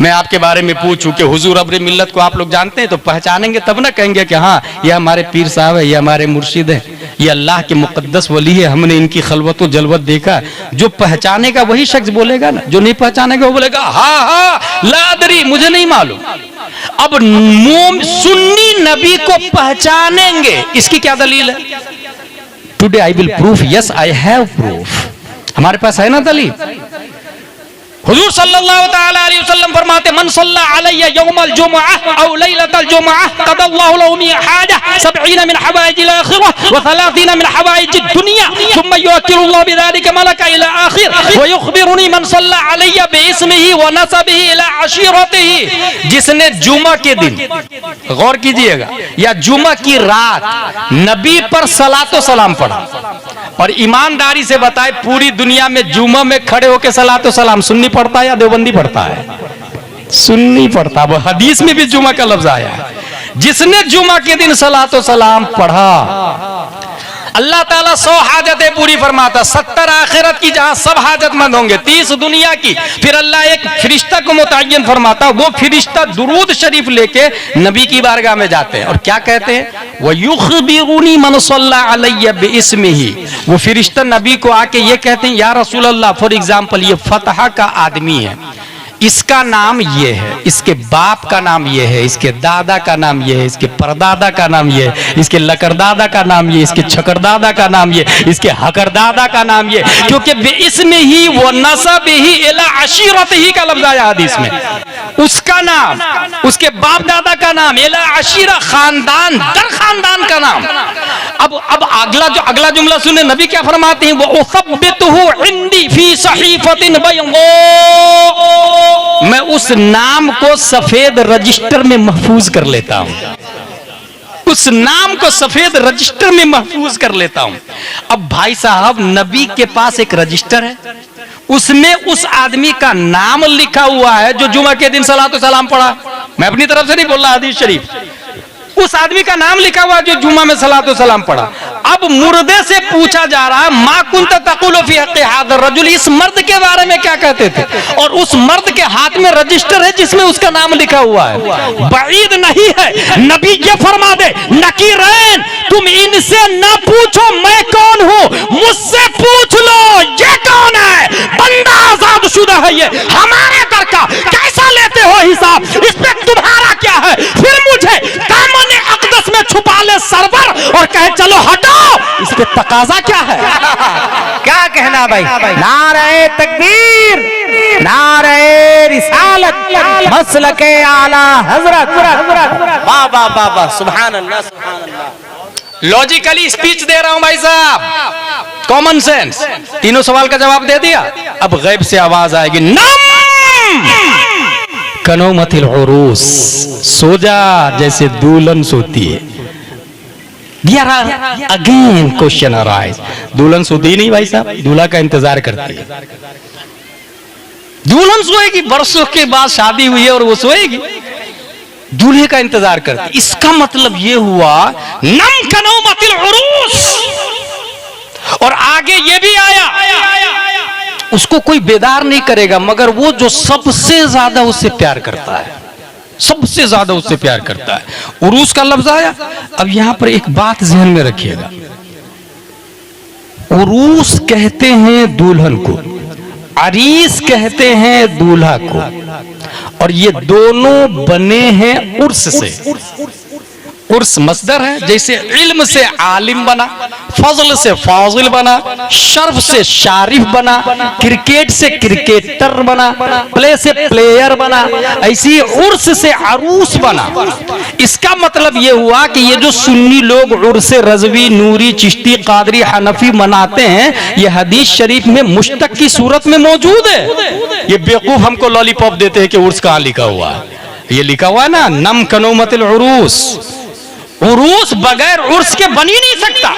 मैं आपके बारे में पूछूं कि हुजूर अब्र मिल्लत को आप लोग जानते हैं, तो पहचानेंगे तब ना कहेंगे कि हाँ ये हमारे पीर साहब है, ये हमारे मुर्शिद है, ये अल्लाह के मुकद्दस वली है, हमने इनकी खलवत व जलवत देखा। जो पहचानेगा वही शख्स बोलेगा ना, जो नहीं पहचानेगा वो बोलेगा हाँ हाँ लादरी, मुझे नहीं मालूम। अब सुन्नी नबी को पहचानेंगे, इसकी क्या दलील है? Today I will proof, yes I have proof. हमारे पास है ना दलील। हुजूर सल्लल्लाहु तआला अलैहि वसल्लम फरमाते मन सल्ला अलैया यौमल जुमुअह औ लैलतल जुमुअह क़दल्लाहु लहु मिन हाजा 70 मिन हवाइजिल आखिरह व 30 मिन हवाइजिद दुनिया थुम्मा युवक्किलुल्लाहु बिज़ालिका मलका इला आखिर व युखबिरुनी मन सल्ला अलैया बिइस्मिही व नसबिही इला अशीरतिही। जिसने जुमा के दिन, गौर कीजिएगा, या जुमा की रात नबी पर सलातो सलाम पढ़ा, और ईमानदारी से बताए पूरी दुनिया में जुमा में खड़े होकर सलातो सलाम सुन्नी पढ़ता है या देवबंदी पढ़ता है? सुन्नी पढ़ता। वो हदीस में भी जुमा का लफ्ज आया है। जिसने जुमा के दिन सलातो सलाम पढ़ा, अल्लाह ताला 100 हाजतें पूरी फरमाता, 70 आखिरत की जहां सब हाजतमंद होंगे, 30 दुनिया की। फिर अल्लाह एक फरिश्ता को मुतय्यन फरमाता, वो फरिश्ता दुरूद शरीफ लेके नबी की बारगाह में जाते हैं और क्या कहते हैं? वो युखबिरुनी मन सल्ला अलैया बिइस्मिही। वो फरिश्ता नबी को आके ये कहते हैं, या रसूल अल्लाह, फॉर एग्जाम्पल ये फतहा का आदमी है, इसका नाम ये है, इसके बाप का नाम ये है, इसके दादा का नाम ये है, इसके परदादा का नाम ये है, इसके लकरदादा का नाम ये, इसके छकरदादा का नाम ये, इसके हकरदादा का नाम ये, क्योंकि इसमें ही वो नसब ही इला अशीरत ही का लफ्ज आया हदीस में। उसका नाम, उसके बाप दादा का नाम, इला अशीरा, खानदान दर खानदान का नाम। अब अगला जुमला सुने, नबी क्या फरमाते हैं? वो उसब्बितुहु इंदी फी सहीफतिन बैदा, मैं उस नाम को सफेद रजिस्टर में महफूज कर लेता हूं, उस नाम को सफेद रजिस्टर में महफूज कर लेता हूं। अब भाई साहब, नबी के पास एक रजिस्टर है, उसमें उस आदमी का नाम लिखा हुआ है जो जुमा के दिन सलातो सलाम पढ़ा। मैं अपनी तरफ से नहीं बोल रहा, हदीस शरीफ, उस आदमी का नाम लिखा हुआ जो जुमा में सलातो सलाम पढ़ा। अब मुर्दे से पूछा जा रहा है, मा कुंत तकुलु फी हक़्क़ि हाज़ा रजुल, इस मर्द के बारे में क्या कहते थे? और उस मर्द के हाथ में रजिस्टर है जिसमें उसका नाम लिखा हुआ है। बाईद नहीं है, नबी ये फरमा दे, नकीरैन, तुम इनसे न पूछो मैं कौन हूं, मुझसे पूछ लो ये कौन है। बंदा आजाद शुदा है ये, हमारे दर का कैसा लेते हो हिसाब, इस पे तुम्हारा क्या है? फिर मुझे दामन अक़दस में छुपा ले सरवर और कहे चलो हटो, इस पे तकाजा क्या है? क्या कहना भाई? नारे तकबीर, नारे रिसालत, मसलके आला हजरत। वाह वाह वाह वाह, सुभान अल्लाह सुभान अल्लाह। लॉजिकली स्पीच दे रहा हूं भाई साहब, कॉमन सेंस। तीनों सवाल का जवाब दे दिया। अब गैब से आवाज आएगी, नम कनौमतिल उरूस, सो जा जैसे दुल्हन सोती है। अगेन क्वेश्चन अराइज, दुल्हन सोती नहीं भाई साहब, दूल्हा का इंतजार करती है। दुल्हन सोएगी, बरसों के बाद शादी हुई है और वो सोएगी, दूल्हे का इंतजार करती। इसका मतलब ये हुआ नम कनौमतिल उरूस। और आगे ये भी आया, उसको कोई बेदार नहीं करेगा मगर वो जो सबसे ज्यादा उससे प्यार करता है, सबसे ज्यादा उससे प्यार करता है। उरूस का लफ्ज आया। अब यहां पर एक बात ध्यान में रखिएगा, उरूस कहते हैं दुल्हन को, अरीस कहते हैं दूल्हा को, और ये दोनों बने हैं उर्स से। उर्स मसदर है, जैसे इल्म से आलिम बना, फजल से फाजिल बना, शर्फ से शारिफ बना, क्रिकेट से क्रिकेटर बना, प्ले से प्लेयर बना, ऐसी उर्स से अरूस बना। इसका मतलब ये हुआ कि ये जो सुन्नी लोग उर्स रज़वी, नूरी, चिश्ती, कादरी, हनफी मनाते हैं, ये हदीस शरीफ में मुश्तक की सूरत में मौजूद है। ये बेवकूफ हमको लॉलीपॉप देते हैं कि उर्स कहाँ लिखा हुआ है। ये लिखा हुआ है ना, नम कनौमतिल उरूस। उरूस बगैर उर्स के बन ही नहीं सकता,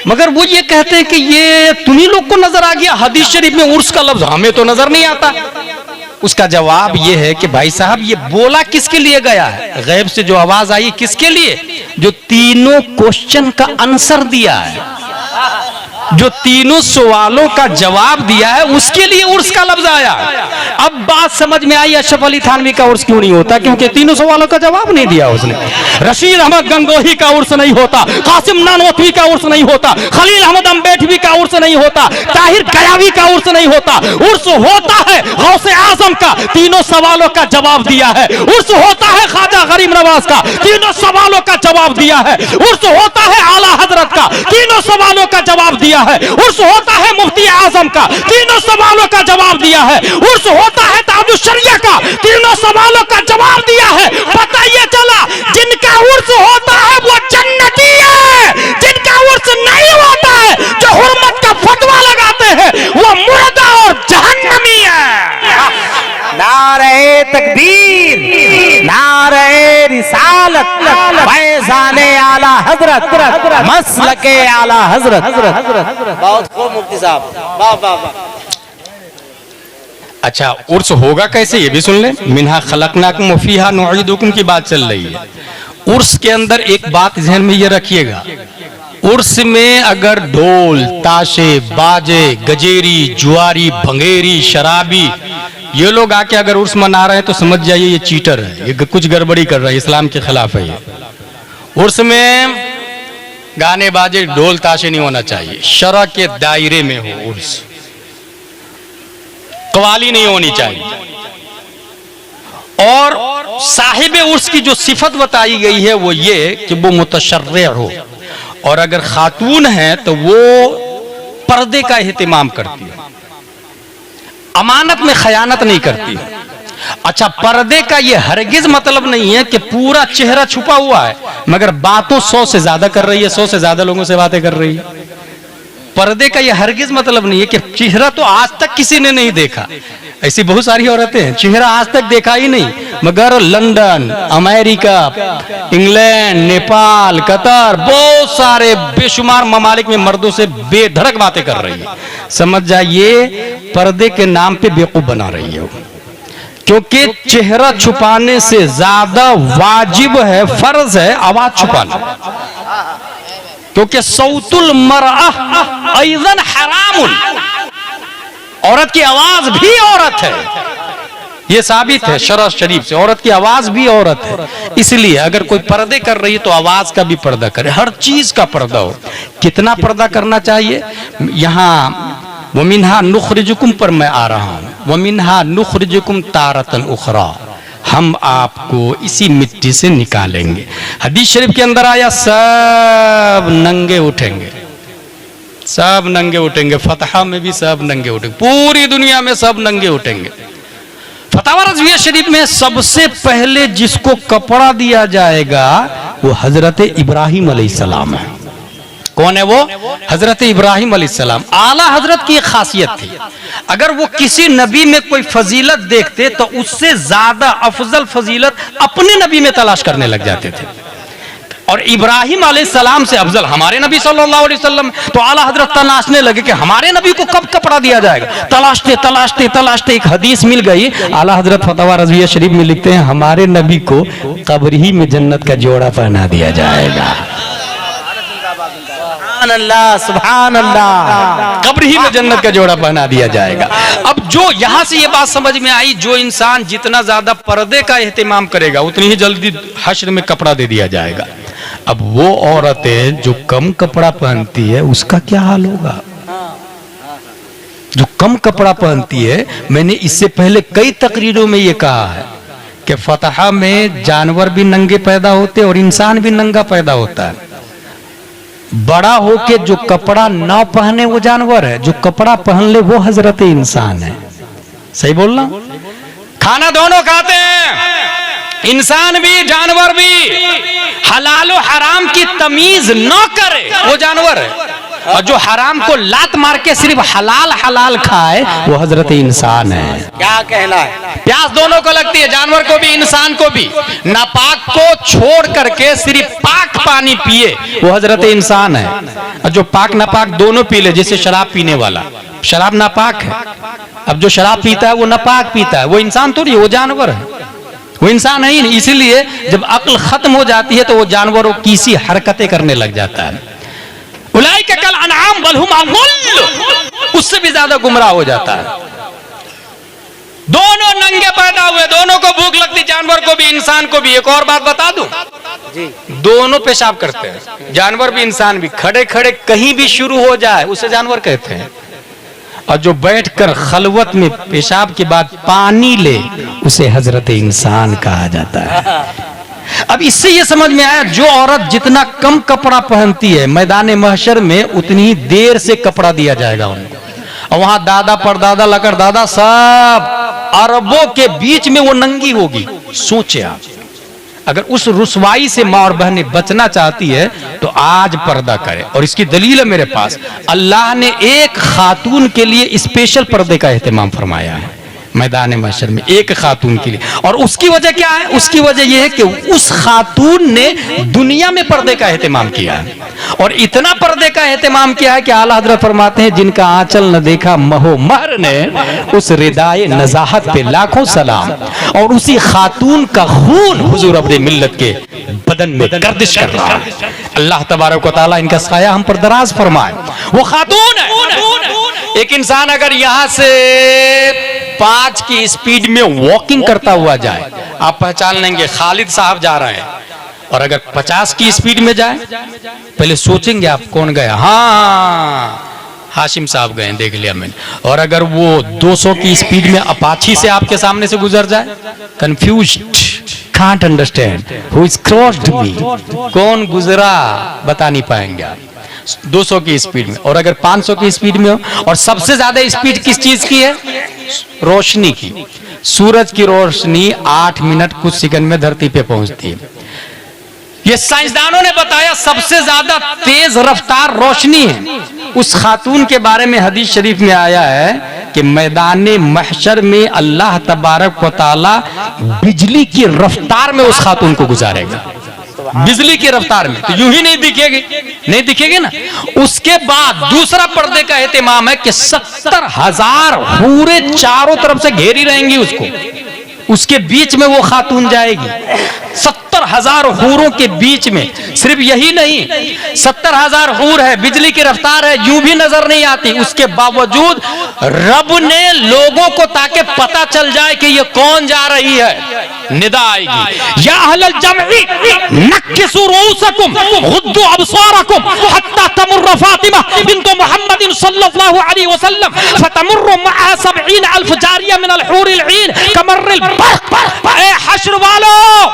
मगर वो ये कहते हैं कि ये तुम्ही लोग को नजर आ गया हदीस शरीफ में उर्स का लफ्ज, हमें तो नजर नहीं आता। उसका जवाब ये है कि भाई साहब, ये बोला किसके लिए गया है? गैब से जो आवाज आई किसके लिए? जो तीनों क्वेश्चन का आंसर दिया है। जो तीनों सवालों का जवाब दिया है उसके लिए उर्स का लफ्ज आया। अब बात समझ में आई अशरफ अली थानवी का उर्स क्यों नहीं होता, क्योंकि तीनों सवालों का जवाब नहीं दिया उसने। रशीद अहमद गंगोही का उर्स नहीं होता, कासिम नानोतवी का उर्स नहीं होता, खलील अहमद अम्बेडवी का उर्स नहीं होता, ताहिर गयावी का उर्स नहीं होता। उर्स होता है गौसे आजम का, तीनों सवालों का जवाब दिया है। उर्स होता है ख्वाजा गरीब नवाज का, तीनों सवालों का जवाब दिया है। उर्स होता है आला हजरत का, तीनों सवालों का जवाब दिया है। उर्स होता है मुफ्ती आजम का, तीनों सवालों का जवाब दिया है। उर्स होता है ताजुश शरिया का, तीनों सवालों का जवाब दिया है। पता ये चला जिनका उर्स होता है वो जन्नती है, जिनका उर्स नहीं होता है, जो हुर्मत का फतवा लगाते हैं, वो मुर्दा और जहन्नमी है। नारे तकबीर, नारे रिसालत, फैज़ाने आला हजरत, मसलके आला हजरत। बहुत खूब मुफ्ती साहब, वाह वाह वाह। अच्छा, उर्स होगा कैसे ये भी सुन ले। मिन्हा खलकनाकुम व फीहा नुईदुकुम की बात चल रही है। उर्स के अंदर एक बात ध्यान में ये रखिएगा, उर्स में अगर ढोल, ताशे, बाजे, गजेरी, जुआरी, भंगेरी, शराबी, ये लोग आके अगर उर्स मना रहे हैं तो समझ जाइए ये चीटर है, ये कुछ गड़बड़ी कर रहा है, इस्लाम के खिलाफ है ये। उर्स में गाने बाजे, ढोल, ताशे नहीं होना चाहिए, शरअ के दायरे में हो उर्स। कवाली नहीं होनी चाहिए। और साहिब उर्स की जो सिफत बताई गई है वो ये कि वो मुतशर्रे हो, और अगर खातून है तो वो पर्दे का एहतिमाम करती है, अमानत में खयानत नहीं करती। अच्छा, पर्दे का ये हरगिज मतलब नहीं है कि पूरा चेहरा छुपा हुआ है मगर बातों 100 से ज्यादा कर रही है, 100 से ज्यादा लोगों से बातें कर रही है। पर्दे का ये हरगिज मतलब नहीं है कि चेहरा तो आज तक किसी ने नहीं देखा। ऐसी बहुत सारी औरतें हैं चेहरा आज तक देखा ही नहीं, मगर London, America, England, Nepal, Qatar, बहुत सारे बेशुमार ममालिक में मर्दों से बेधड़क बातें कर रही है। समझ जाइए पर्दे के नाम पे बेवकूफ बना रही है, क्योंकि चेहरा छुपाने से ज्यादा वाजिब है, फर्ज है आवाज छुपाना, क्योंकि सौतुल मरअह अयज़न हरामुन, औरत की आवाज भी औरत है, ये साबित है शरअ शरीफ से, औरत की आवाज भी औरत है। इसलिए अगर कोई पर्दे कर रही है तो आवाज का भी पर्दा करे, हर चीज का पर्दा हो। कितना पर्दा करना चाहिए, यहाँ वमिन्हा नुखरिजुकुम पर मैं आ रहा हूँ, वमिन्हा नुखरिजुकुम तारतन उखरा, हम आपको इसी मिट्टी से निकालेंगे। हदीस शरीफ के अंदर आया सब नंगे उठेंगे, सब नंगे उठेंगे, फतहा में भी सब नंगे उठेंगे, पूरी दुनिया में सब नंगे उठेंगे। फतवा रज़विया शरीफ में सबसे पहले जिसको कपड़ा दिया जाएगा वो हजरत इब्राहिम अलैहिस्सलाम है। कौन है वो? हजरत इब्राहिम अलैहिस्सलाम। आला हजरत की एक खासियत थी, अगर वो किसी नबी में कोई फजीलत देखते तो उससे ज्यादा अफजल फजीलत अपने नबी में तलाश करने लग जाते थे, और इब्राहिम अलैहिस्सलाम से अफजल हमारे नबी सल्लल्लाहु अलैहि वसल्लम। तो आला हजरत तलाशने लगे कि हमारे नबी को कब कपड़ा दिया जाएगा। तलाशते तलाशते तलाशते एक हदीस मिल गई। आला हजरत फतवा रज़विया शरीफ में लिखते हैं हमारे नबी को कब्र ही में जन्नत का जोड़ा पहना दिया जाएगा। अल्लाह, सुभान अल्लाह, कब्र ही में जन्नत का जोड़ा पहना दिया जाएगा। अब जो यहां से ये बात समझ में आई, जो इंसान जितना ज्यादा पर्दे का एहतिमाम करेगा उतनी ही जल्दी हश्र में कपड़ा दे दिया जाएगा। अब वो औरतें जो कम कपड़ा पहनती है उसका क्या हाल होगा? जो कम कपड़ा पहनती है, मैंने इससे पहले कई तकरीरों में ये कहा है कि फतहा में जानवर भी नंगे पैदा होते और इंसान भी नंगा पैदा होता है। बड़ा होके जो कपड़ा ना पहने वो जानवर है, जो कपड़ा पहन ले वो हजरत इंसान है। सही बोलना? खाना दोनों खाते हैं, इंसान भी जानवर भी। हलाल और हराम की तमीज न करे वो जानवर है, और जो हराम को लात मार के सिर्फ हलाल हलाल खाए वो हजरत इंसान है। क्या कहना है? प्यास दोनों को लगती है, जानवर को भी इंसान को भी। नापाक को छोड़ करके सिर्फ पाक पानी पिए वो हजरत इंसान है, और जो पाक नापाक दोनों पी ले, जैसे शराब पीने वाला, शराब नापाक है, अब जो शराब पीता है वो नापाक पीता है, वो इंसान थोड़ी है, वो जानवर है, वो इंसान है ही नहीं। इसीलिए जब अक्ल खत्म हो जाती है तो वो जानवरों की सी हरकतें करने लग जाता है। उलाइका कल अनआम अनआम बल हुम अज़ल, उससे भी ज्यादा गुमराह हो जाता है। दोनों नंगे पैदा हुए, दोनों को भूख लगती, जानवर को भी इंसान को भी। एक और बात बता दूं, दोनों पेशाब करते हैं, जानवर भी इंसान भी। खड़े खड़े कहीं भी शुरू हो जाए उसे जानवर कहते हैं, और जो बैठकर खलवत में पेशाब के बाद पानी ले उसे हजरत इंसान कहा जाता है। अब इससे ये समझ में आया, जो औरत जितना कम कपड़ा पहनती है मैदान महशर में उतनी ही देर से कपड़ा दिया जाएगा उनको, और वहां दादा परदादा लकर दादा सब अरबों के बीच में वो नंगी होगी। सोचे आप, अगर उस रुसवाई से माँ और बहनें बचना चाहती है तो आज पर्दा करे। और इसकी दलील है मेरे पास, अल्लाह ने एक खातून के लिए स्पेशल पर्दे का एहतमाम फरमाया है मैदान महशर में, एक खातून के लिए। और उसकी वजह क्या है? उसकी वजह यह है कि उस खातून ने दुनिया में पर्दे का एहतमाम किया है, और इतना पर्दे का एहतमाम किया है कि आला हजरत फरमाते हैं, जिनका आंचल न देखा महो महर ने, उस रिदाए नजाहत पे लाखों सलाम। और उसी खातून का खून हुजूर अपने मिल्लत के बदन में गर्दिश कर रहा है। अल्लाह तबारक व तआला इनका साया हम पर दराज फरमाए। वो खातून है। एक इंसान अगर यहां से 5 की स्पीड में वॉकिंग करता हुआ जाए, आप पहचान लेंगे खालिद साहब जा रहे हैं। और अगर 50 की स्पीड में जाए, पहले सोचेंगे आप कौन गया, हाँ हाशिम साहब गए, देख लिया मैंने। और अगर वो 200 की स्पीड में अपाची से आपके सामने से गुजर जाए, confused, can't understand who is crossed me, कौन गुजरा बता नहीं पाएंगे आप 200 की स्पीड में। और अगर 500 की स्पीड में हो, और सबसे ज्यादा स्पीड किस चीज की है? रोशनी की। सूरज की रोशनी 8 मिनट कुछ सेकंड में धरती पे पहुंचती है। ये साइंसदानों ने बताया सबसे ज्यादा तेज रफ्तार रोशनी है। उस खातून के बारे में हदीस शरीफ में आया है कि मैदान महशर में अल्लाह तबारक व तआला बिजली की रफ्तार में उस खातून को गुजारेगा, बिजली की रफ्तार में। तो यूं ही नहीं दिखेगी ना। उसके बाद दूसरा पर्दे का एहतमाम है कि 70,000 हूरें चारों तरफ से घेरी रहेंगी उसको, उसके बीच में वो खातून जाएगी। 70,000 हूरों के बीच में। सिर्फ यही नहीं, 70,000 हूर है, बिजली की रफ्तार है, यूं भी नजर नहीं आती। उसके बावजूद रब ने लोगों को, ताकि पता चल जाए कि ये कौन जा रही है, निदा आएगी, या अहलल जमई नक्किसू रूसकुम गुद्दू अबसारकुम हत्ता तमुर्र फातिमा बिन्त मुहम्मदिन सल्लल्लाहु अलैहि वसल्लम फतमुर्र मअहा 70,000 जारिया मिनल हूरिल ईन कमर्रिल बर्क। ए हश्र वालों,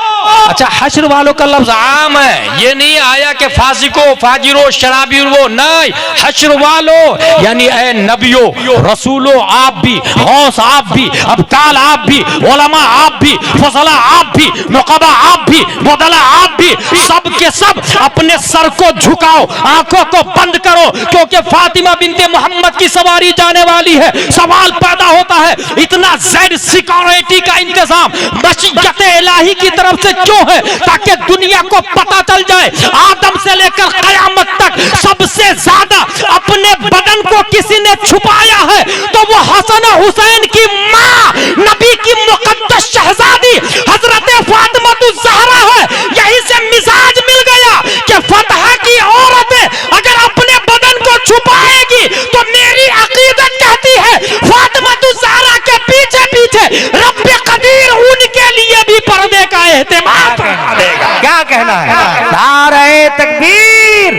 अच्छा हश्र वालों का लफ्ज आम है, ये नहीं आया कि फासिको फाजिरो शराबी वो नहीं। हश्र वालों यानी ए नबियो रसूलो आप भी, गौस आप भी, अब्ताल आप भी, उलमा आप भी, फजला आप भी, नुकबा आप भी, बदला आप भी, सब के सब अपने सर को झुकाओ, आंखों को बंद करो, क्योंकि फातिमा बिनते मोहम्मद की सवारी जाने वाली है। सवाल पैदा होता है, इतना ज़्यादा सिक्योरिटी का इंतजाम मशीयत इलाही की तरफ से क्यों है? ताकि दुनिया को पता चल जाए आदम से लेकर कयामत तक सबसे ज्यादा अपने बदन को किसी ने छुपाया है तो वो हसन हुसैन की मां, नबी की मुकद्दस शहजादी हजरत फातिमा ज़हरा है। यहीं से मिजाज मिल गया कि फतह की औरतें अगर अपने बदन को छुपाएगी तो मेरी अकीदत कहती है फातिमा ज़हरा के पीछे पीछे रब कदीर उनके लिए भी पर्दे का एहतमाम करवा देगा। क्या कहना है? नारे तकबीर,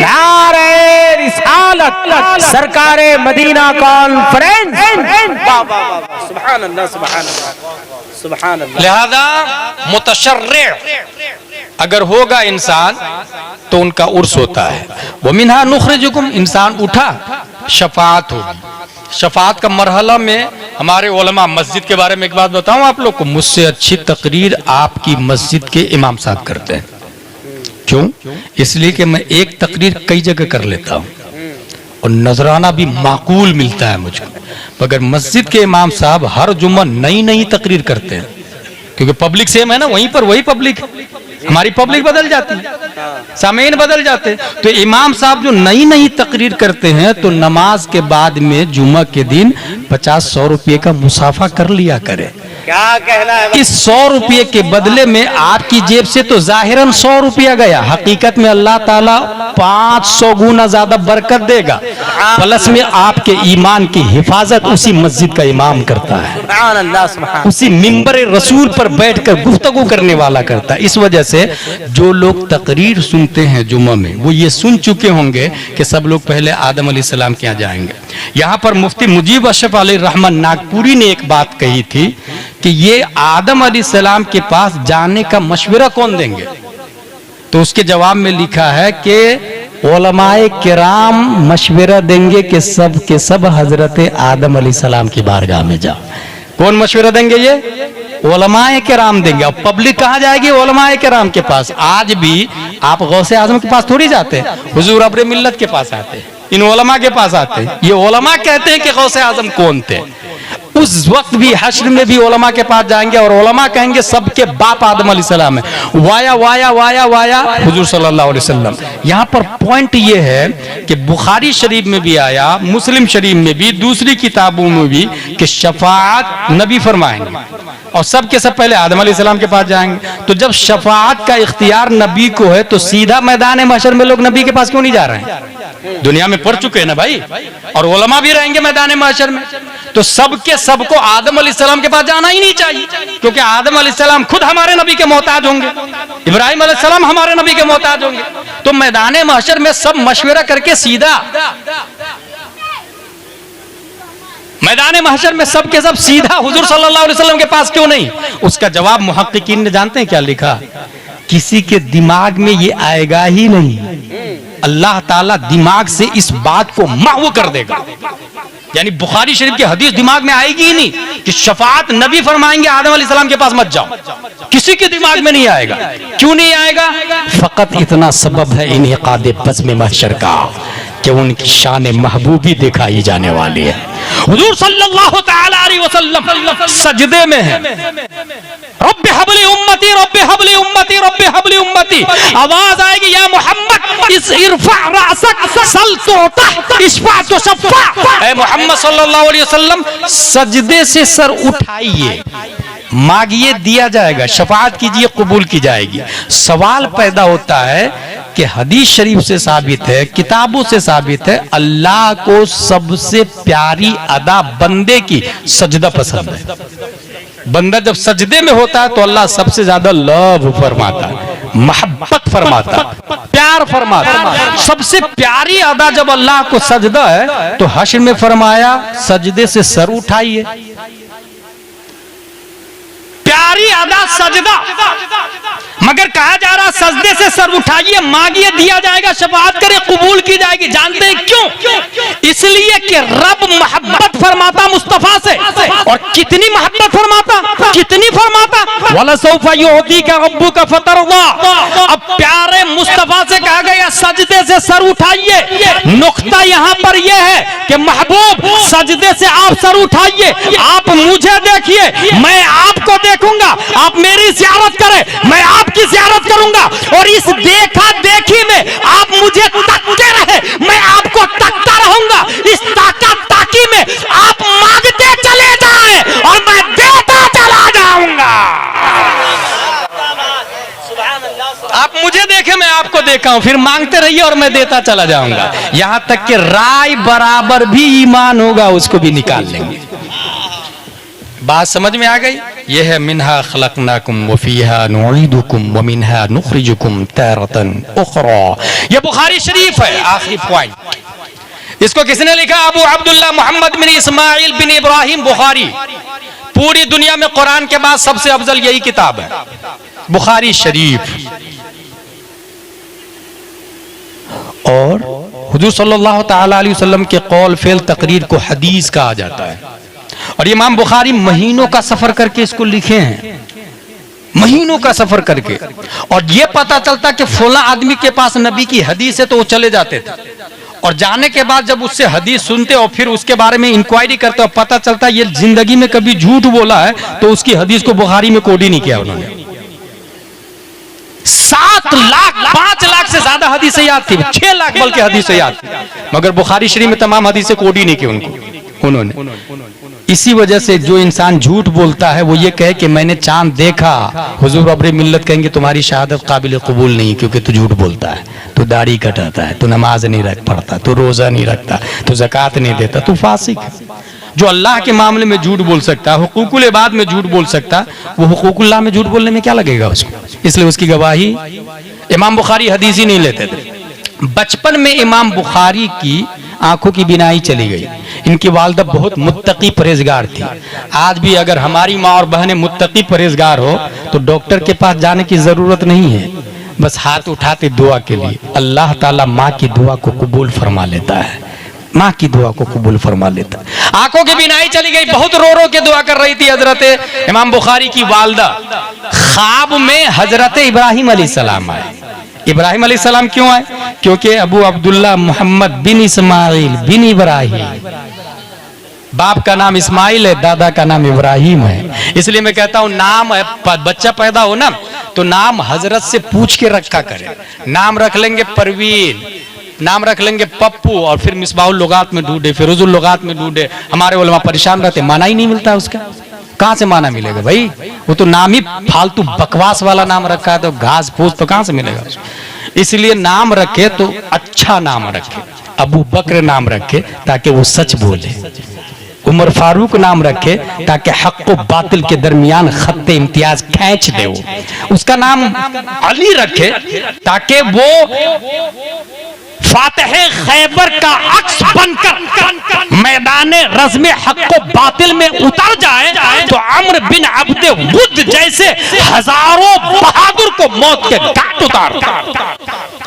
नारे रिसालत, सरकारे मदीना कॉन्फ्रेंस। सुभान अल्लाह, सुभान अल्लाह, सुभान अल्लाह। लिहाजा मुतशर्रि अगर होगा इंसान तो उनका उर्स होता है। वो मिन्हा नुखरिजुकुम, इंसान उठा शफाअत होगी। शफाअत का मरहला में हमारे उलमा, मस्जिद के बारे में एक बात बताऊं आप लोग को, मुझसे अच्छी तकरीर आपकी मस्जिद के इमाम साहब करते हैं। क्यों? इसलिए कि मैं एक तकरीर कई जगह कर लेता हूं और नजराना भी माकूल मिलता है मुझको, मगर मस्जिद के इमाम साहब हर जुम्मा नई नई तकरीर करते हैं, क्योंकि पब्लिक सेम है ना, वहीं पर वही पब्लिक, हमारी पब्लिक बदल जाती है, सामीन बदल जाते हैं। तो इमाम साहब जो नई नई तकरीर करते हैं तो नमाज के बाद में जुम्मा के दिन 50-100 रुपये का मुसाफा कर लिया करे। क्या कहना है। इस 100 रुपये के बदले में आपकी जेब से तो जाहिरन 100 रुपया गया, हकीकत में अल्लाह ताला 500 गुना ज्यादा बरकत देगा। प्लस में आपके ईमान की हिफाजत उसी मस्जिद का इमाम करता है, सुभान अल्लाह, सुभान। उसी मिंबर रसूल पर बैठकर गुफ्तगू करने वाला करता है। इस वजह से जो लोग तकरीर सुनते हैं जुम्मा में, वो ये सुन चुके होंगे कि सब लोग पहले आदम अलैहिस्सलाम के यहाँ जाएंगे। यहाँ पर मुफ्ती मुजीब अशरफ अलैहि रहमान नागपुरी ने एक बात कही थी कि ये आदम अलैहिस्सलाम के पास जाने का मशवरा कौन देंगे, तो उसके जवाब में लिखा है कि उलमाए किराम मशवरा देंगे कि सब हजरत आदम अलैहिस्सलाम की बारगाह में जाओ। कौन मशवरा देंगे? ये उलमाए किराम देंगे। और पब्लिक कहाँ जाएगी? उलमाए किराम के पास। आज भी आप गौसे आजम के पास थोड़ी जाते, हुजूर अब्रे मिल्लत के पास आते, इन उलमा के पास आते। ये उलमा कहते हैं कि गौसे आजम कौन थे। उस वक्त भी हश्र में भी उलमा के पास जाएंगे और उलमा कहेंगे सबके बाप आदम अलैहिस्सलाम है, वाया वाया वाया वाया हुजूर सल्लल्लाहु अलैहि वसल्लम। यहाँ पर पॉइंट ये है कि बुखारी शरीफ में भी आया, मुस्लिम शरीफ में भी, दूसरी किताबों में भी कि शफाअत नबी फरमाएंगे और सबके सब पहले आदम अलैहिस्सलाम के पास जाएंगे। तो जब शफाअत का इख्तियार नबी को है तो सीधा मैदान महशर में लोग नबी के पास क्यों नहीं जा रहे हैं? दुनिया में पढ़ चुके हैं ना भाई, और उलमा भी रहेंगे मैदान महशर में। तो सबके सबको आदम अलैहिस्सलाम के पास जाना ही नहीं चाहिए, क्योंकि आदम अलैहिस्सलाम खुद हमारे नबी के मोहताज होंगे, इब्राहिम अलैहिस्सलाम हमारे नबी के मोहताज होंगे। तो मैदान महशर में सब मशवरा करके सीधा मैदान महशर में सब के सब सीधा हुजूर सल्लल्लाहु अलैहि वसल्लम के पास क्यों नहीं? उसका जवाब मुहक्किकीन ने जानते हैं क्या लिखा? किसी के दिमाग में ये आएगा ही नहीं। अल्लाह ताला दिमाग से इस बात को महव कर देगा, यानी बुखारी शरीफ की हदीस दिमाग में आएगी ही नहीं कि शफाअत नबी फरमाएंगे आदम अलैहिस्सलाम के पास मत जाओ। किसी के दिमाग में नहीं आएगा। क्यों नहीं आएगा? फकत इतना सबब है इन्हिकाद बज़्म महशर का कि उनकी शान महबूबी दिखाई जाने वाली है। हुजूर सल्लल्लाहु तआला अलैहि वसल्लम सजदे में है, rabbi humbly उम्मती rabbi humbly उम्मती rabbi humbly उम्मती। आवाज आएगी या मोहम्मद इस इरफा रासक सल तुता इशफा तुशफा। ए मोहम्मद सल्लल्लाहु अलैहि वसल्लम सजदे से सर उठाइए, मांगिए दिया जाएगा, शफाअत कीजिए कबूल की जाएगी। सवाल पैदा होता है कि हदीस शरीफ से साबित है, किताबों से साबित है, अल्लाह को सबसे प्यारी अदा बंदे की सजदा पसंद है। बंदा जब सजदे में होता है तो अल्लाह सबसे ज्यादा लव फरमाता है, मोहब्बत फरमाता है, प्यार फरमाता है। सबसे प्यारी अदा जब अल्लाह को सजदा है तो हश्र में फरमाया सजदे से सर उठाइए। प्यारी अदा सजदा, मगर कहा जा रहा सजदे से सर उठाइए, मांगिए दिया जाएगा, शफाअत करे कबूल की जाएगी। जानते हैं क्यों? इसलिए कि रब मोहब्बत फरमाता मुस्तफा से, और कितनी मोहब्बत फरमाता, कितनी फरमाता, वला सौफा युअतीका रब्बुका फतरदा। अब प्यारे मुस्तफा से कहा गया सजदे से सर उठाइए। नुक्ता यहाँ पर यह है कि महबूब सजदे से आप सर उठाइए, आप मुझे देखिए, मैं आपको देखूंगा, आप मेरी ज़ियारत करें, मैं आपकी ज़ियारत करूंगा, और इस देखा देखी में आप मुझे तकते रहे, मैं आपको तकता रहूंगा। इस ताका ताकी में आप मांगते चले जाएं और मैं देता चला जाऊंगा। आप मुझे देखें, मैं आपको देखा हूं, फिर मांगते रहिए और मैं देता चला जाऊंगा। यहां तक कि राय बराबर भी ईमान होगा उसको भी निकाल लेंगे। बात समझ में आ गई? यह है मिन्हा खलकनाकुम व फीहा नुईदुकुम व मिन्हा नुखरिजुकुम तारतन उखरा। यह बुखारी शरीफ है। आखिरी पॉइंट, इसको किसने लिखा? अबू अब्दुल्लाह मोहम्मद बिन इस्माइल बिन इब्राहिम बुखारी। पूरी दुनिया में कुरान के बाद सबसे अफजल यही किताब है, बुखारी शरीफ। और हुजूर सल्लल्लाहु तआला अलैहि वसल्लम के कौल फेल तकरीर को हदीस कहा जाता है। और इमाम बुखारी महीनों का सफर करके इसको लिखे हैं, महीनों का सफर करके। और ये पता चलता कि फला आदमी के पास नबी की हदीस है तो वो चले जाते थे, और जाने के बाद जब उससे हदीस सुनते और फिर उसके बारे में इंक्वायरी करते और पता चलता ये जिंदगी में कभी झूठ बोला है, तो उसकी हदीस को बुखारी में कोड ही नहीं किया उन्होंने। 7 लाख 5 लाख से ज्यादा हदीसें याद थी, 6 लाख बल्कि हदीसें याद थी, मगर बुखारी शरीफ में तमाम हदीसें कोड ही नहीं की उन्होंने। इसी वजह से जो इंसान झूठ बोलता है वो ये कहे कि मैंने चांद देखा, हुजूर अब्रे मिल्लत कहेंगे तुम्हारी शहादत काबिल कबूल नहीं, क्योंकि तू झूठ बोलता है, तू दाढ़ी कटाता है, तू नमाज नहीं रख पड़ता, तू रोजा नहीं रखता, तू ज़कात नहीं देता, तू फासिक है। जो अल्लाह के मामले में झूठ बोल सकता है, हुकूकुल इबाद में झूठ बोल सकता, वो हुकूकुल्लाह में झूठ बोलने में क्या लगेगा उसको? इसलिए उसकी गवाही इमाम बुखारी हदीस ही नहीं लेते थे। बचपन में इमाम बुखारी की आंखों की बिनाई चली गई। इनकी वालदा बहुत मुत्तकी परहेजगार थी। आज भी अगर हमारी माँ और बहनें मुत्तकी परहेजगार हो तो डॉक्टर के पास जाने की जरूरत नहीं है, बस हाथ उठाते दुआ के लिए। अल्लाह ताला माँ की दुआ को कबूल फरमा लेता है, माँ की दुआ को कबूल फरमा लेता है। आंखों की बिनाई चली गई, बहुत रो रो के दुआ कर रही थी हजरत इमाम बुखारी की वालदा। ख्वाब में हजरत इब्राहिम अलैहिस्सलाम आए। इब्राहिम अलैहिस्सलाम क्यों आए? क्योंकि अबू अब्दुल्ला मोहम्मद बिन इस्माइल बिन इब्राहिम, बाप का नाम इस्माइल है, दादा का नाम इब्राहिम है। इसलिए मैं कहता हूं नाम बच्चा पैदा हो ना तो नाम हजरत से पूछ के रखा करे। नाम रख लेंगे परवीन, नाम रख लेंगे पप्पू, और फिर मिसबाहुल लुगात में ढूंढे, फिरोजुल लुगात में ढूंढे, हमारे उलमा परेशान रहते, माना ही नहीं मिलता उसका। कहां से माना मिलेगा भाई? वो तो नाम ही फालतू बकवास वाला नाम रखा है, तो घास फूस तो कहां से मिलेगा? इसलिए नाम रखे तो अच्छा नाम रखे। अबू बकर नाम रखे ताकि वो सच बोले, उमर फारूक नाम रखे ताकि हक व बातिल के दरमियान खत्ते इम्तियाज खींच दे। उसका नाम अली रखे ताकि वो फातिह खैबर का अक्स बनकर मैदान रज़्म हक व बातिल में उतर जाए तो अम्र बिन अब्द वुद जैसे हजारों बहादुर को मौत के घाट उतार।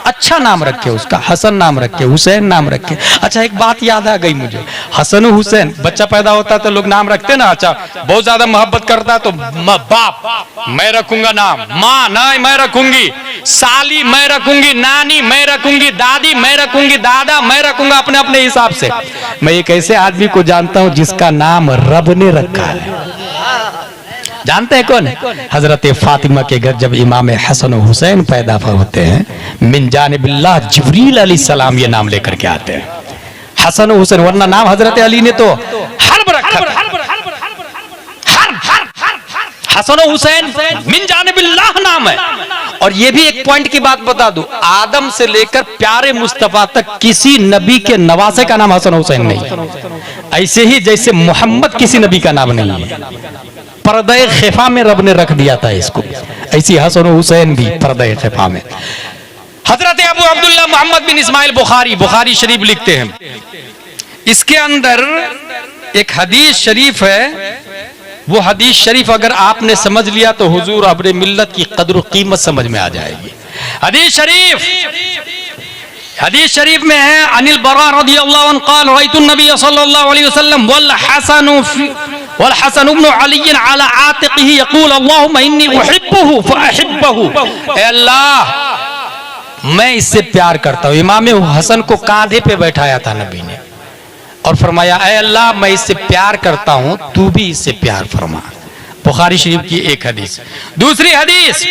अच्छा नाम रखे उसका, हसन नाम रखे, हुसैन नाम रखे। अच्छा एक बात याद आ गई मुझे, हसन हुसैन बच्चा पैदा होता तो लोग नाम रखते ना, अच्छा बहुत ज्यादा मोहब्बत करता तो बाप मैं रखूंगा नाम, माँ नहीं मैं रखूंगी, साली मैं रखूंगी, नानी मैं रखूंगी, दादी मैं रखूंगी, दादा मैं रखूंगा, अपने अपने हिसाब से। मैं एक ऐसे आदमी को जानता हूं जिसका नाम रब ने रखा है। जानते हैं कौन है? हजरत फातिमा के घर जब इमाम हसन हुसैन पैदा होते हैं, मिन जानिबिल्लाह जिब्रील अलैहिस्सलाम ये नाम लेकर के आते हैं, हसन हुसैन, वरना नाम हजरत अली ने तो हर्ब रखा था। हसन हुसैन मिन जानिबिल्लाह नाम है। और ये भी एक पॉइंट की बात बता दूं, आदम से लेकर प्यारे मुस्तफा तक किसी नबी के नवासे का नाम हसन हुसैन नहीं, ऐसे ही जैसे मोहम्मद किसी नबी का नाम नहीं है। पर्दे खिफा में रब ने रख दिया था इसको, ऐसी हसन हुसैन भी पर्दे खिफा में। हजरत अबू अब्दुल्ला मोहम्मद बिन इस्माइल बुखारी, बुखारी शरीफ लिखते हैं, इसके अंदर एक हदीस शरीफ है। वो हदीस शरीफ अगर आपने समझ लिया तो हुजूर अब्रे मिल्लत की कद्र कीमत समझ में आ जाएगी। हदीस शरीफ में है, अनिल बरा रदियल्लाहु अन्हु क़ाल रअयतु नबी सल्लल्लाहु अलैहि वसल्लम वल हसन इब्न अली अला आतिक़िही यक़ूल अल्लाहुम्मा इन्नी उहिब्बुहु फअहिब्बहु। ए अल्लाह मैं इससे प्यार करता हूँ। इमाम हसन को कांधे पे बैठाया था नबी ने और फरमाया ऐ अल्लाह मैं इससे प्यार करता हूं, तू भी इससे प्यार फरमा। बुखारी शरीफ की एक हदीस। दूसरी हदीस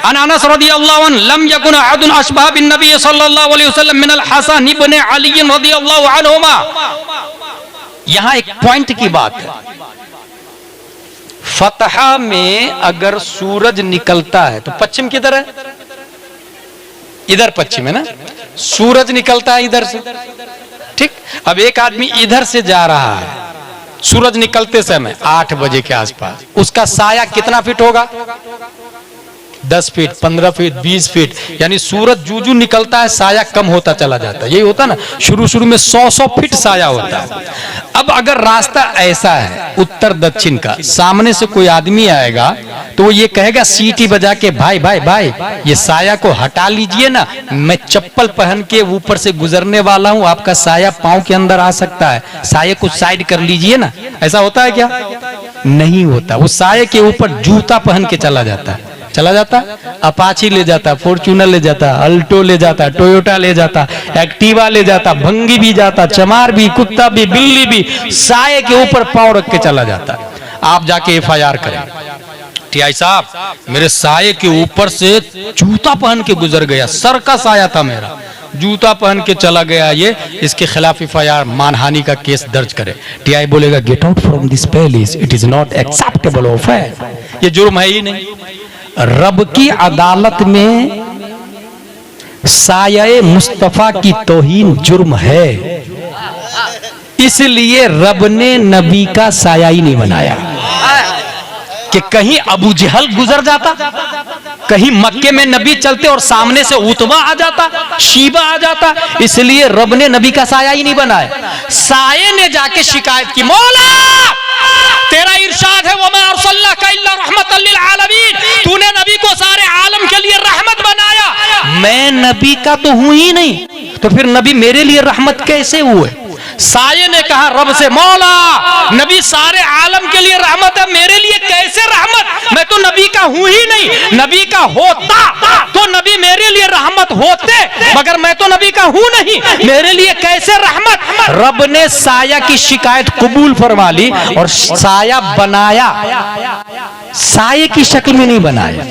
अन अनस रदियल्लाहु अन्हु लम यकुन अहदुन अशबह बिन नबी सल्लल्लाहु अलैहि वसल्लम मिनल हसन इब्न अली रदियल्लाहु अन्हुमा। यहां एक पॉइंट की बात है, फतहा में अगर सूरज निकलता है तो पश्चिम किधर है? इधर पश्चिम है ना, सूरज निकलता है इधर से, ठीक। अब एक आदमी इधर से जा रहा है सूरज निकलते समय 8 बजे के आसपास, उसका साया कितना फीट होगा? 10 फीट, 15 फीट, 20 फीट, यानी सूरज जू निकलता है साया कम होता चला जाता है। यही होता ना, शुरू में 100 फीट साया होता है। अब अगर रास्ता ऐसा है उत्तर दक्षिण का, सामने से कोई आदमी आएगा तो वो ये कहेगा सीटी बजा के, भाई भाई भाई ये साया को हटा लीजिए ना, मैं चप्पल पहन के ऊपर से गुजरने वाला हूं, आपका साया पांव के अंदर आ सकता है, साये को साइड कर लीजिए ना। ऐसा होता है क्या? नहीं होता। वो साये के ऊपर जूता पहन के चला जाता, अपाची ले जाता, फॉर्च्यूनर ले जाता, अल्टो ले जाता, टोयोटा ले जाता, एक्टिवा ले जाता, भंगी भी जाता, चमार भी, कुत्ता भी, बिल्ली भी, साये के ऊपर पांव रख के चला जाता। आप जाके FIR करें, टीआई साहब मेरे साये के ऊपर से जूता पहन के गुजर गया, सर का साया था मेरा, जूता पहन के चला गया ये, इसके खिलाफ FIR मानहानि का केस दर्ज करे। TI बोलेगा get out from this palace, it is not acceptable offence, ये जुर्म है ही नहीं। रब की अदालत में साये मुस्तफा की तौहीन जुर्म है, इसलिए रब ने नबी का साया ही नहीं बनाया। कि कहीं अबू जहल गुजर जाता, कहीं मक्के में नबी चलते और सामने से उतबा आ जाता, शीबा आ जाता, इसलिए रब ने नबी का साया ही नहीं बनाया। साये ने जाके शिकायत की, मौला तेरा इरशाद है वमा अरसलनाका इल्ला रहमतल लिल आलमीन, तूने नबी को सारे आलम के लिए रहमत बनाया। मैं नबी का तो हूं ही नहीं, तो फिर नबी मेरे लिए रहमत कैसे हुए? साये ने कहा रब से, मौला नबी सारे आलम के लिए रहमत है, मेरे लिए कैसे रहमत? मैं तो नबी का हूं ही नहीं, नबी का होता तो नबी मेरे लिए रहमत होते, मगर मैं तो नबी का हूं नहीं, मेरे लिए कैसे रहमत? रब ने साया की शिकायत कबूल फरमा ली और साया बनाया, साये की शक्ल में नहीं बनाया,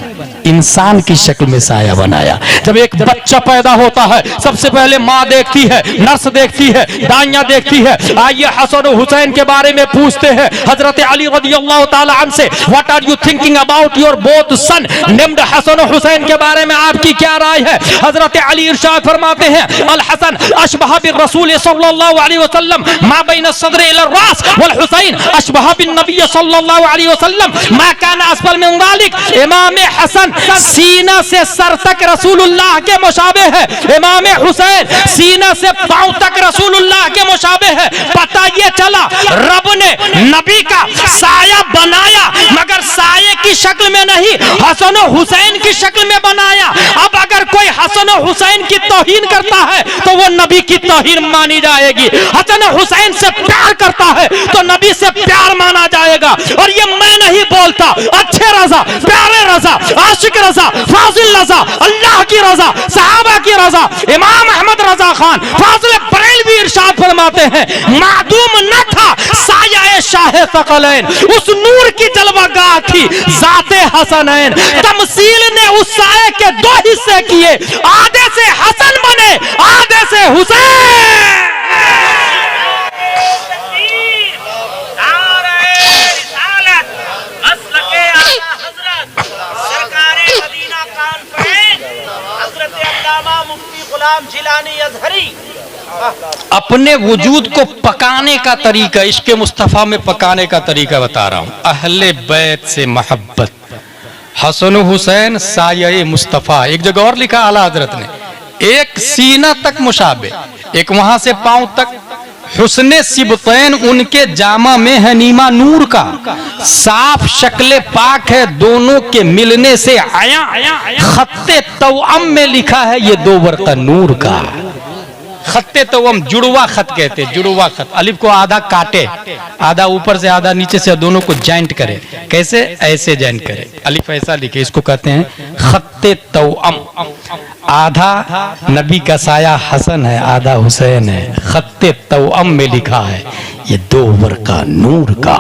इंसान की शक्ल में साया बनाया। जब एक बच्चा पैदा होता है सबसे पहले माँ देखती है, नर्स देखती है, दाइयां देखती है। आइए हसन और हुसैन के बारे में पूछते हैं हजरत अली रज़ियल्लाहु ताला अन्हु से, what are you thinking about your both son named Hasan और हुसैन के बारे में आपकी क्या राय है? हजरत अली इरशाद फरमाते हैं, अल हसन अशबह बिर रसूल सल्लल्लाहु अलैहि वसल्लम मा बैन सद्र इला रास वल हुसैन अशबह बिन नबी सल्लल्लाहु अलैहि वसल्लम मा काना असफल मिन जालिक। इमाम हसन सीना से सर तक रसूलुल्लाह के मुशाबे है, इमाम हुसैन सीना से पांव तक रसूलुल्लाह के मुशाबे है। पता ये चला रब ने नबी का साया बनाया, मगर साये की शक्ल में नहीं, हसन और हुसैन की शक्ल में बनाया। अब अगर कोई हसन और हुसैन की तौहीन करता है तो वो नबी की तौहीन मानी जाएगी, हसन और हुसैन से प्यार करता है तो नबी से प्यार माना जाएगा। और ये मैं नहीं बोलता, अच्छे रजा, प्यारे रजा, आशिक रजा, फाजिल रजा, अल्लाह की रजा, सहाबा की रजा, इमाम अहमद रजा खान फाजिल बरेलवी इरशाद फरमाते हैं, मादूम न था साया शाह सकलैन, उस नूर की जलवागाह थी जाते हसनैन। तमसील ने उस साये के दो हिस्से किए, आधे से हसन बने, आधे से हुसैन। अपने वजूद को पकाने का तरीका, इश्क मुस्तफा में पकाने का तरीका बता रहा हूं। अहले बैत से मोहब्बत, हसन हुसैन साये मुस्तफा। एक जगह और लिखा आला हजरत ने, एक सीना तक मुशाबे, एक वहां से पांव तक। हुस्ने सिबतैन उनके जामा में है नीमा नूर का, साफ शक्ले पाक है दोनों के मिलने से आया। खत्ते तौअम में लिखा है ये दो वर्क़ा नूर का। खत्ते तौअम जुड़वा खत कहते हैं, जुड़वा खत। अलिफ को आधा काटे, आधा ऊपर से आधा नीचे से, दोनों को जॉइंट करे। कैसे? ऐसे जॉइंट करे, अलिफ ऐसा लिखे, इसको कहते हैं खत्ते तौअम। आधा नबी का साया हसन है, आधा हुसैन है। खत्ते तौअम में लिखा है ये दो वर्क़ा नूर का।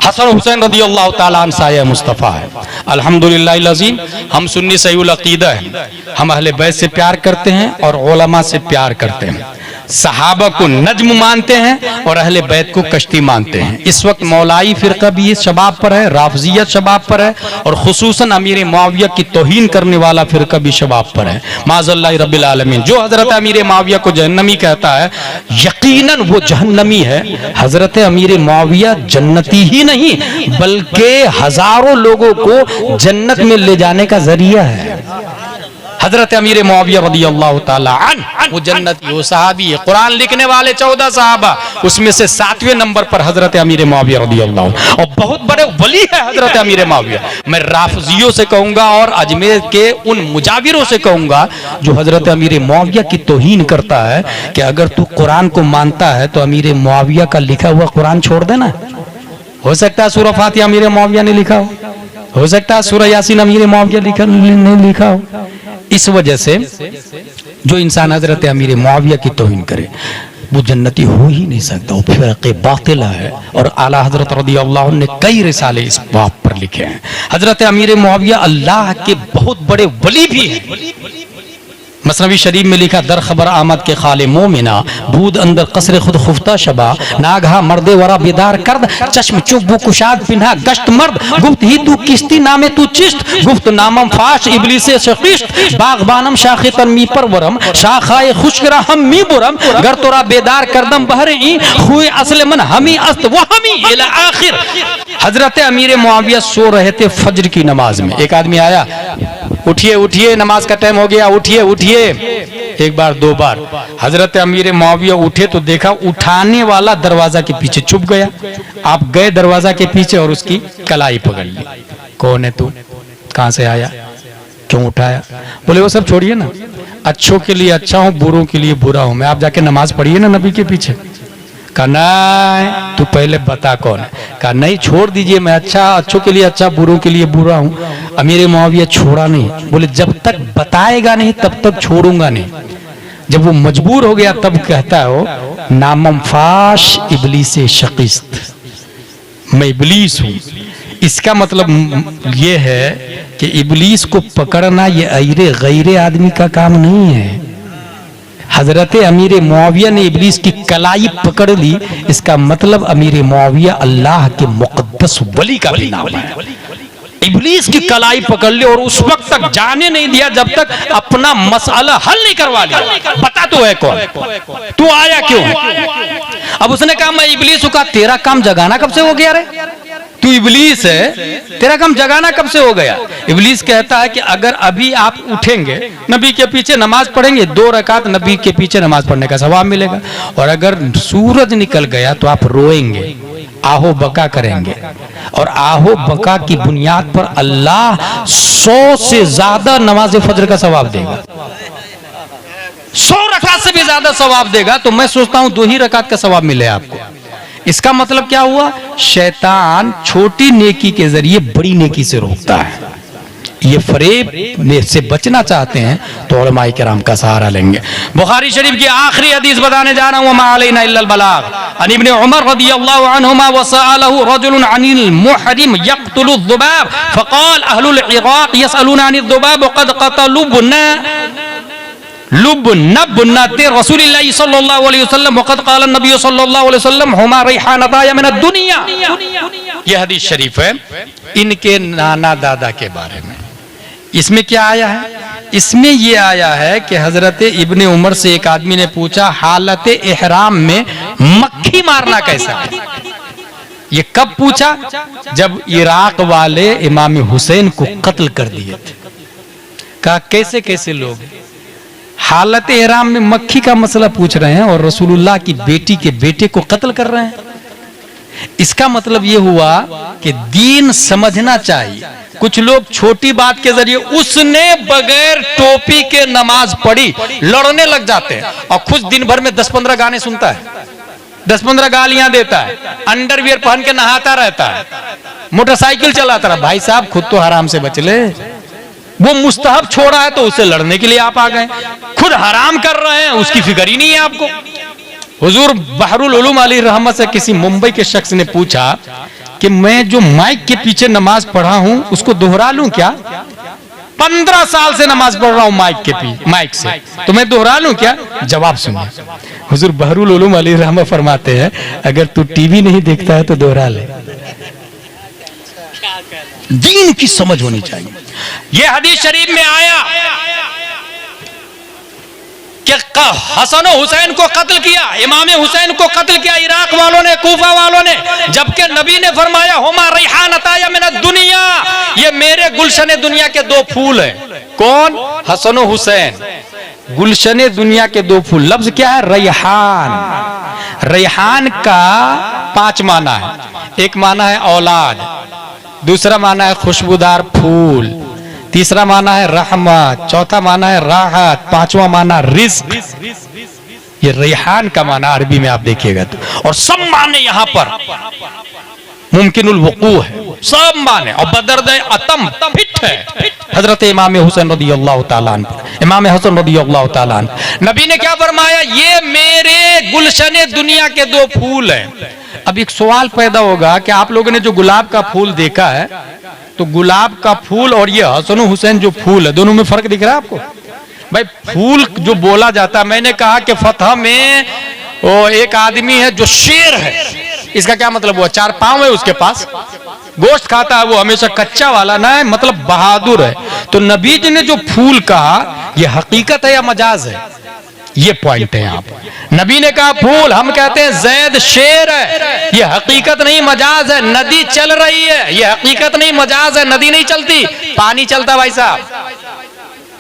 हसन हुसैन रज़ियल्लाहु ताला अन्हु साया मुस्तफ़ा है। अल्हम्दुलिल्लाह अज़ीम, हम सुन्नी सहीउल अक़ीदा हैं, हम अहले बैत से प्यार करते हैं और उलमा से प्यार करते हैं। सहाबा को नज्म मानते हैं और अहले बैत को कश्ती मानते हैं। इस वक्त मौलाई फिरका भी इस शबाब पर है, राफजियत शबाब पर है, और खुसूसन अमीर मुआविया की तौहीन करने वाला फिरका भी शबाब पर है। माज़ल्लाहि रब्बिल आलमीन। जो हजरत अमीर मुआविया को जहन्नमी कहता है, यकीनन वो जहन्नमी है। हजरत अमीर मुआविया जन्नती ही नहीं बल्कि हजारों लोगों को जन्नत में ले जाने का जरिया है। हजरत अमीर मुआविया रज़ियल्लाहु ताला अन्हु वो जन्नती, वो सहाबी है। कुरान लिखने वाले 14 सहाबा, उसमें से 7वें नंबर पर हजरत अमीर मुआविया रज़ियल्लाहु, और बहुत बड़े वली है हजरत अमीर मुआविया। मैं राफजियों से कहूंगा और अजमेर के उन मुजाविरों से कहूंगा जो हजरत अमीर मुआविया की तौहीन करता है कि अगर तू कुरान को मानता है तो अमीर मुआविया का लिखा हुआ कुरान छोड़ देना। हो सकता है सूरह फातिहा अमीर मुआविया ने लिखा हो सकता है सूरह यासीन अमीर मुआविया नहीं लिखा हो। इस वजह से जो इंसान हजरत अमीर मुआविया की तौहीन करे वो जन्नती हो ही नहीं सकता, वो फिरक़े बातिला है। और आला हजरत रज़ियल्लाहु अन्हु ने कई रिसाले इस बात पर लिखे हैं। हजरत अमीर मुआविया अल्लाह के बहुत बड़े वली भी हैं। मसनवी शरीफ में लिखा, दर खबर आमद के खाले मोमिना, बूद अंदर कसरे खुद खुफ्ता शबा, नागहा मर्दे वरा बेदार करद, चश्म चुप बु कुशाद पिन्हा गश्त मर्द, गुफ्त ही तू किस्ती नामे तू चिश्त, गुफ्त नामम फाश इबलीसे शकिश्त, बागबानम शाखे तनमी पर वरम, शाखाए खुशरा हम मी बुरम, गर तोरा बेदार करदम बहरे ई, हुए असले मन हमी अस्त वो हमी इला आखिर। हजरत अमीर मुआविया सो रहे थे फज्र की नमाज में। एक आदमी आया, उठिए उठिए नमाज का टाइम हो गया, उठिए उठिए। एक बार दो बार हजरत अमीर मुआविया उठे तो देखा उठाने वाला दरवाजा के पीछे छुप गया। आप गए दरवाजा के पीछे और उसकी कलाई पकड़ ली। कौन है तू, कहां से आया, क्यों उठाया? बोले वो सब छोड़िए ना, अच्छों के लिए अच्छा हूं, बुरों के लिए बुरा हूं मैं, आप जाके नमाज पढ़िए ना नबी के पीछे। कहा नहीं, तू पहले बता कौन है। कहा नहीं, छोड़ दीजिए, मैं अच्छा, अच्छों के लिए अच्छा, बुरों के लिए बुरा हूं। अमीर मुआविया छोड़ा नहीं। बोले जब तक बताएगा नहीं तब तक छोड़ूंगा नहीं। जब वो मजबूर हो गया तब कहता हो, नामम फाश इबलीसे शकिस्त, मैं इबलीस हूं। इसका मतलब ये है कि इबलीस को पकड़ना ये अइरे गैरे आदमी का काम नहीं है। हजरत अमीर मुआविया ने इबलीस की कलाई पकड़ ली, इसका मतलब अमीर मुआविया अल्लाह के मुकद्दस वली का भी नाम है। इबलीस की कलाई पकड़ ली और उस वक्त तक जाने नहीं दिया जब तक अपना मसला हल नहीं करवा लिया। बता तू है कौन, तू आया क्यों? अब उसने कहा मैं इबलीस हूं। कहा तेरा काम जगाना कब से हो गया रे, तू इबलीस है, तेरा काम जगाना कब से हो गया? इबलीस कहता है कि अगर अभी आप उठेंगे, नबी के पीछे नमाज पढ़ेंगे, 2 रकात नबी के पीछे नमाज पढ़ने का सवाब मिलेगा, और अगर सूरज निकल गया तो आप रोएंगे, आहो बका करेंगे, और आहो बका की बुनियाद पर अल्लाह 100 से ज्यादा नमाज फजर का सवाब देगा, 100 रकात से भी ज्यादा सवाब देगा। तो मैं सोचता हूं 2 ही रकात का सवाब मिले आपको। इसका मतलब क्या हुआ? शैतान छोटी नेकी के जरिए बड़ी नेकी से रोकता है। ये फरेब से बचना चाहते हैं तो उलमाए किराम का सहारा लेंगे। बुखारी शरीफ की आखिरी हदीस बताने जा रहा हूं, मा अलैना इल्लल बलाग। अन इब्न उमर रदियल्लाहु अन्हुमा वसअलहु रजुलन अनिल मुहरिम यक्तुलु ज़ुबाब फक़ाल अहलुल इराक़ यसअलूना अनिल ज़ुबाब वक़द क़तलुबना लुबनबनते रसूलिल्लाह सल्लल्लाहु अलैहि वसल्लम वक़द क़ाल नबी सल्लल्लाहु अलैहि वसल्लम हुमा रिहानताया मिन दुनिया। यह हदीस शरीफ है इनके नाना दादा के बारे में। इसमें क्या आया है? इसमें यह आया है कि हजरत इब्ने उमर से एक आदमी ने पूछा हालत इहराम में मक्खी मारना कैसा है। ये कब पूछा? जब इराक वाले इमाम हुसैन को कत्ल कर दिए थे। कहा कैसे कैसे लोग हालत इहराम में मक्खी का मसला पूछ रहे हैं और रसूलुल्लाह की बेटी के बेटे को कत्ल कर रहे हैं। इसका मतलब यह हुआ कि दीन समझना चाहिए। कुछ लोग छोटी बात के जरिए उसने बगैर टोपी के नमाज पढ़ी लड़ने लग जाते हैं और खुद दिन भर में 10-15 गाने सुनता है, 10-15 गालियां देता है, अंडरवियर पहन के नहाता रहता है, मोटरसाइकिल चलाता रहा। भाई साहब खुद तो हराम से बच ले। वो मुस्तहब छोड़ा है तो उससे लड़ने के लिए आप आ गए। खुद हराम कर रहे हैं उसकी फिक्र ही नहीं है आपको। हुजूर बहरुल उलूम अलैहि रहमत से किसी मुंबई के शख्स ने पूछा कि मैं जो माइक के पीछे नमाज पढ़ा हूं उसको दोहरा लूं क्या? 15 साल से नमाज पढ़ रहा हूं माइक से, तो मैं दोहरा लूं क्या? जवाब सुनिए। हुजूर बहरुल उलूम अलैहि रहमत फरमाते हैं अगर तू टीवी नहीं देखता है तो दोहरा ले। दीन की समझ होनी चाहिए। यह हदीस शरीफ में आया कि हसन हुसैन को कत्ल किया, इमाम हुसैन को कत्ल किया इराक वालों ने, कूफा वालों ने, जबकि नबी ने फरमाया हुमा रिहानताया मिन दुनिया, ये मेरे गुलशन दुनिया के 2 फूल हैं। कौन? हसन हुसैन। गुलशन दुनिया के 2 फूल। लफ्ज क्या है? रेहान। रेहान का 5 माना है। एक माना है औलाद, दूसरा माना है खुशबूदार फूल, तीसरा माना है रहमत, चौथा माना है राहत, 5वां माना रिस्क। ये रेहान का माना अरबी में आप देखिएगा तो, और सब माने यहां पर मुमकिनुल वुकू है, सब माने, और बदर्द अतम फिट है हजरत इमाम हुसैन रदियल्लाहु ताला अन्हु। इमाम हसन रदियल्लाहु ताला अन्हु नबी ने क्या फरमाया? ये मेरे गुलशन दुनिया के 2 फूल हैं। अब एक सवाल पैदा होगा कि आप लोगों ने जो गुलाब का फूल देखा है तो गुलाब का फूल और ये हसन हुसैन जो फूल है दोनों में फर्क दिख रहा है आपको? भाई फूल जो बोला जाता, मैंने कहा कि फतह में वो एक आदमी है जो शेर है, इसका क्या मतलब हुआ? 4 पांव है उसके पास, गोश्त खाता है वो हमेशा कच्चा वाला ना है, मतलब बहादुर है। तो नबी जी ने जो फूल कहा ये हकीकत है या मजाज है? ये पॉइंट है यहाँ पर। नबी ने कहा फूल, हम कहते हैं जैद शेर है, ये हकीकत नहीं मजाज है। नदी चल रही है, ये हकीकत नहीं मजाज है। नदी नहीं चलती, पानी चलता भाई साहब,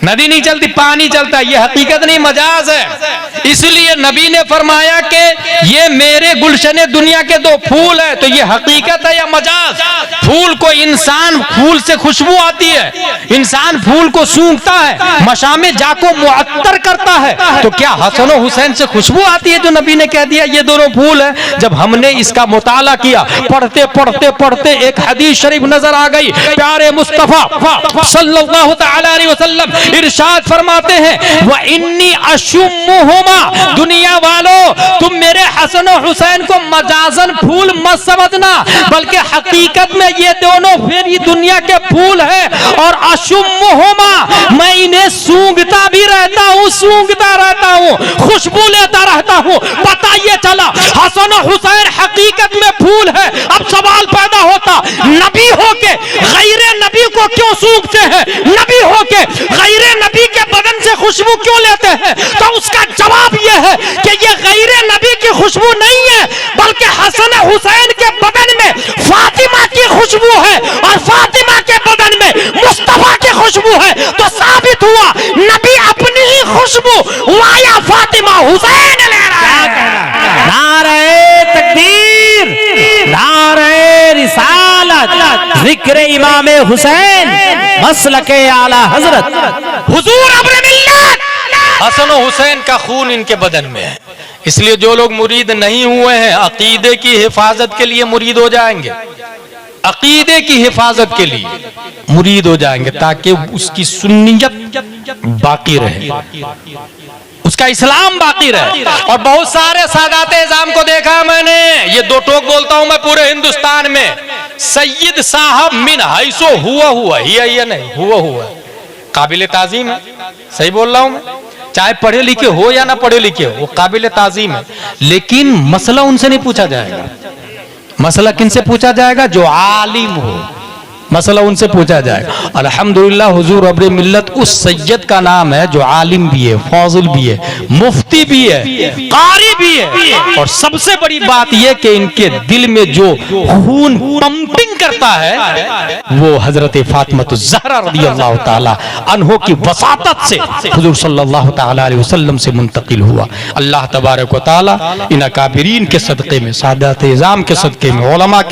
नदी नहीं चलती पानी चलता, ये हकीकत नहीं मजाज है। इसलिए नबी ने फरमाया कि ये मेरे गुलशने दुनिया के 2 फूल है, तो ये हकीकत है या मजाज? फूल को इंसान, फूल से खुशबू आती है, इंसान फूल को सूंघता है, मशामे जाको मुअत्तर करता है, तो क्या हसन और हुसैन से खुशबू आती है जो नबी ने कह दिया ये दोनों फूल है? जब हमने इसका मुताला किया, पढ़ते पढ़ते पढ़ते एक हदीस शरीफ नजर आ गई, प्यारे मुस्तफा सल्लल्लाहु तआला अलैहि वसल्लम इरशाद फरमाते हैं व इन्नी अशुम्मुहुमा, दुनिया वालों तुम मेरे हसन और हुसैन को मजाजन फूल मत समझना, बल्कि हकीकत में ये दोनों फिर ये दुनिया के फूल है। और अशुम्मुहुमा, मैं इन्हें सूंघता भी रहता हूँ, सूंघता रहता हूँ, खुशबू लेता रहता हूँ। पता ये चला हसन और हुसैन हकीकत में फूल है। अब सवाल पैदा होता, नबी होके गैरे नबी को क्यों सूंघते हैं? नबी होके गैरे नबी के बदन से खुशबू क्यों लेते हैं? तो उसका जवाब यह है कि ये गैरे नबी की खुशबू नहीं है, बल्कि हसन हुसैन के बदन में फातिमा की खुशबू है और फातिमा के बदन में मुस्तफा की खुशबू है। तो साबित हुआ नबी अपनी ही खुशबू वाया फातिमा हुसैन ले रहा है। नारे तकबीर, नारे रिसालत, जिक्र इमाम हुसैन, मसलके आला हजरत हुजूर अब्र मिल्लत, हसन और हुसैन का खून इनके बदन में है। इसलिए जो लोग मुरीद नहीं हुए हैं, अकीदे की हिफाजत के लिए मुरीद हो जाएंगे, अकीदे की हिफाजत के लिए मुरीद हो जाएंगे, ताकि उसकी सुन्नियत बाकी रहे, उसका इस्लाम बाकी रहे। और बहुत सारे सादात इज़ाम को देखा मैंने, ये 2 टोक बोलता हूं मैं पूरे हिंदुस्तान में, सैयद साहब मिन हैसो हुआ ही है, ये नहीं हुआ काबिल ताजीम है। सही बोल रहा हूं मैं, चाहे पढ़े लिखे हो या ना पढ़े लिखे हो, वो काबिल ताजीम है। लेकिन मसला उनसे नहीं पूछा जाएगा। मसला किनसे पूछा जाएगा? जो आलिम हो, मसला उनसे पूछा जाएगा। अल्हम्दुलिल्लाह हुजूर अब्र मिल्लत उस सैयद का नाम है जो आलिम भी है, फाजिल भी है, मुफ्ती भी है, कारी भी है। और सबसे बड़ी बात यह कि इनके दिल में जो खून पंपिंग करता है वो हजरत फातिमा ज़हरा रज़ियल्लाहु ताला अन्हो की वसातत से हुजूर सल्लल्लाहु ताला अलैहि वसल्लम से मुंतकिल हुआ। अल्लाह तबारक व तआला इन अकाबिरीन के सदक़े में, सादात इज़ाम के सदक़े में, उलमा के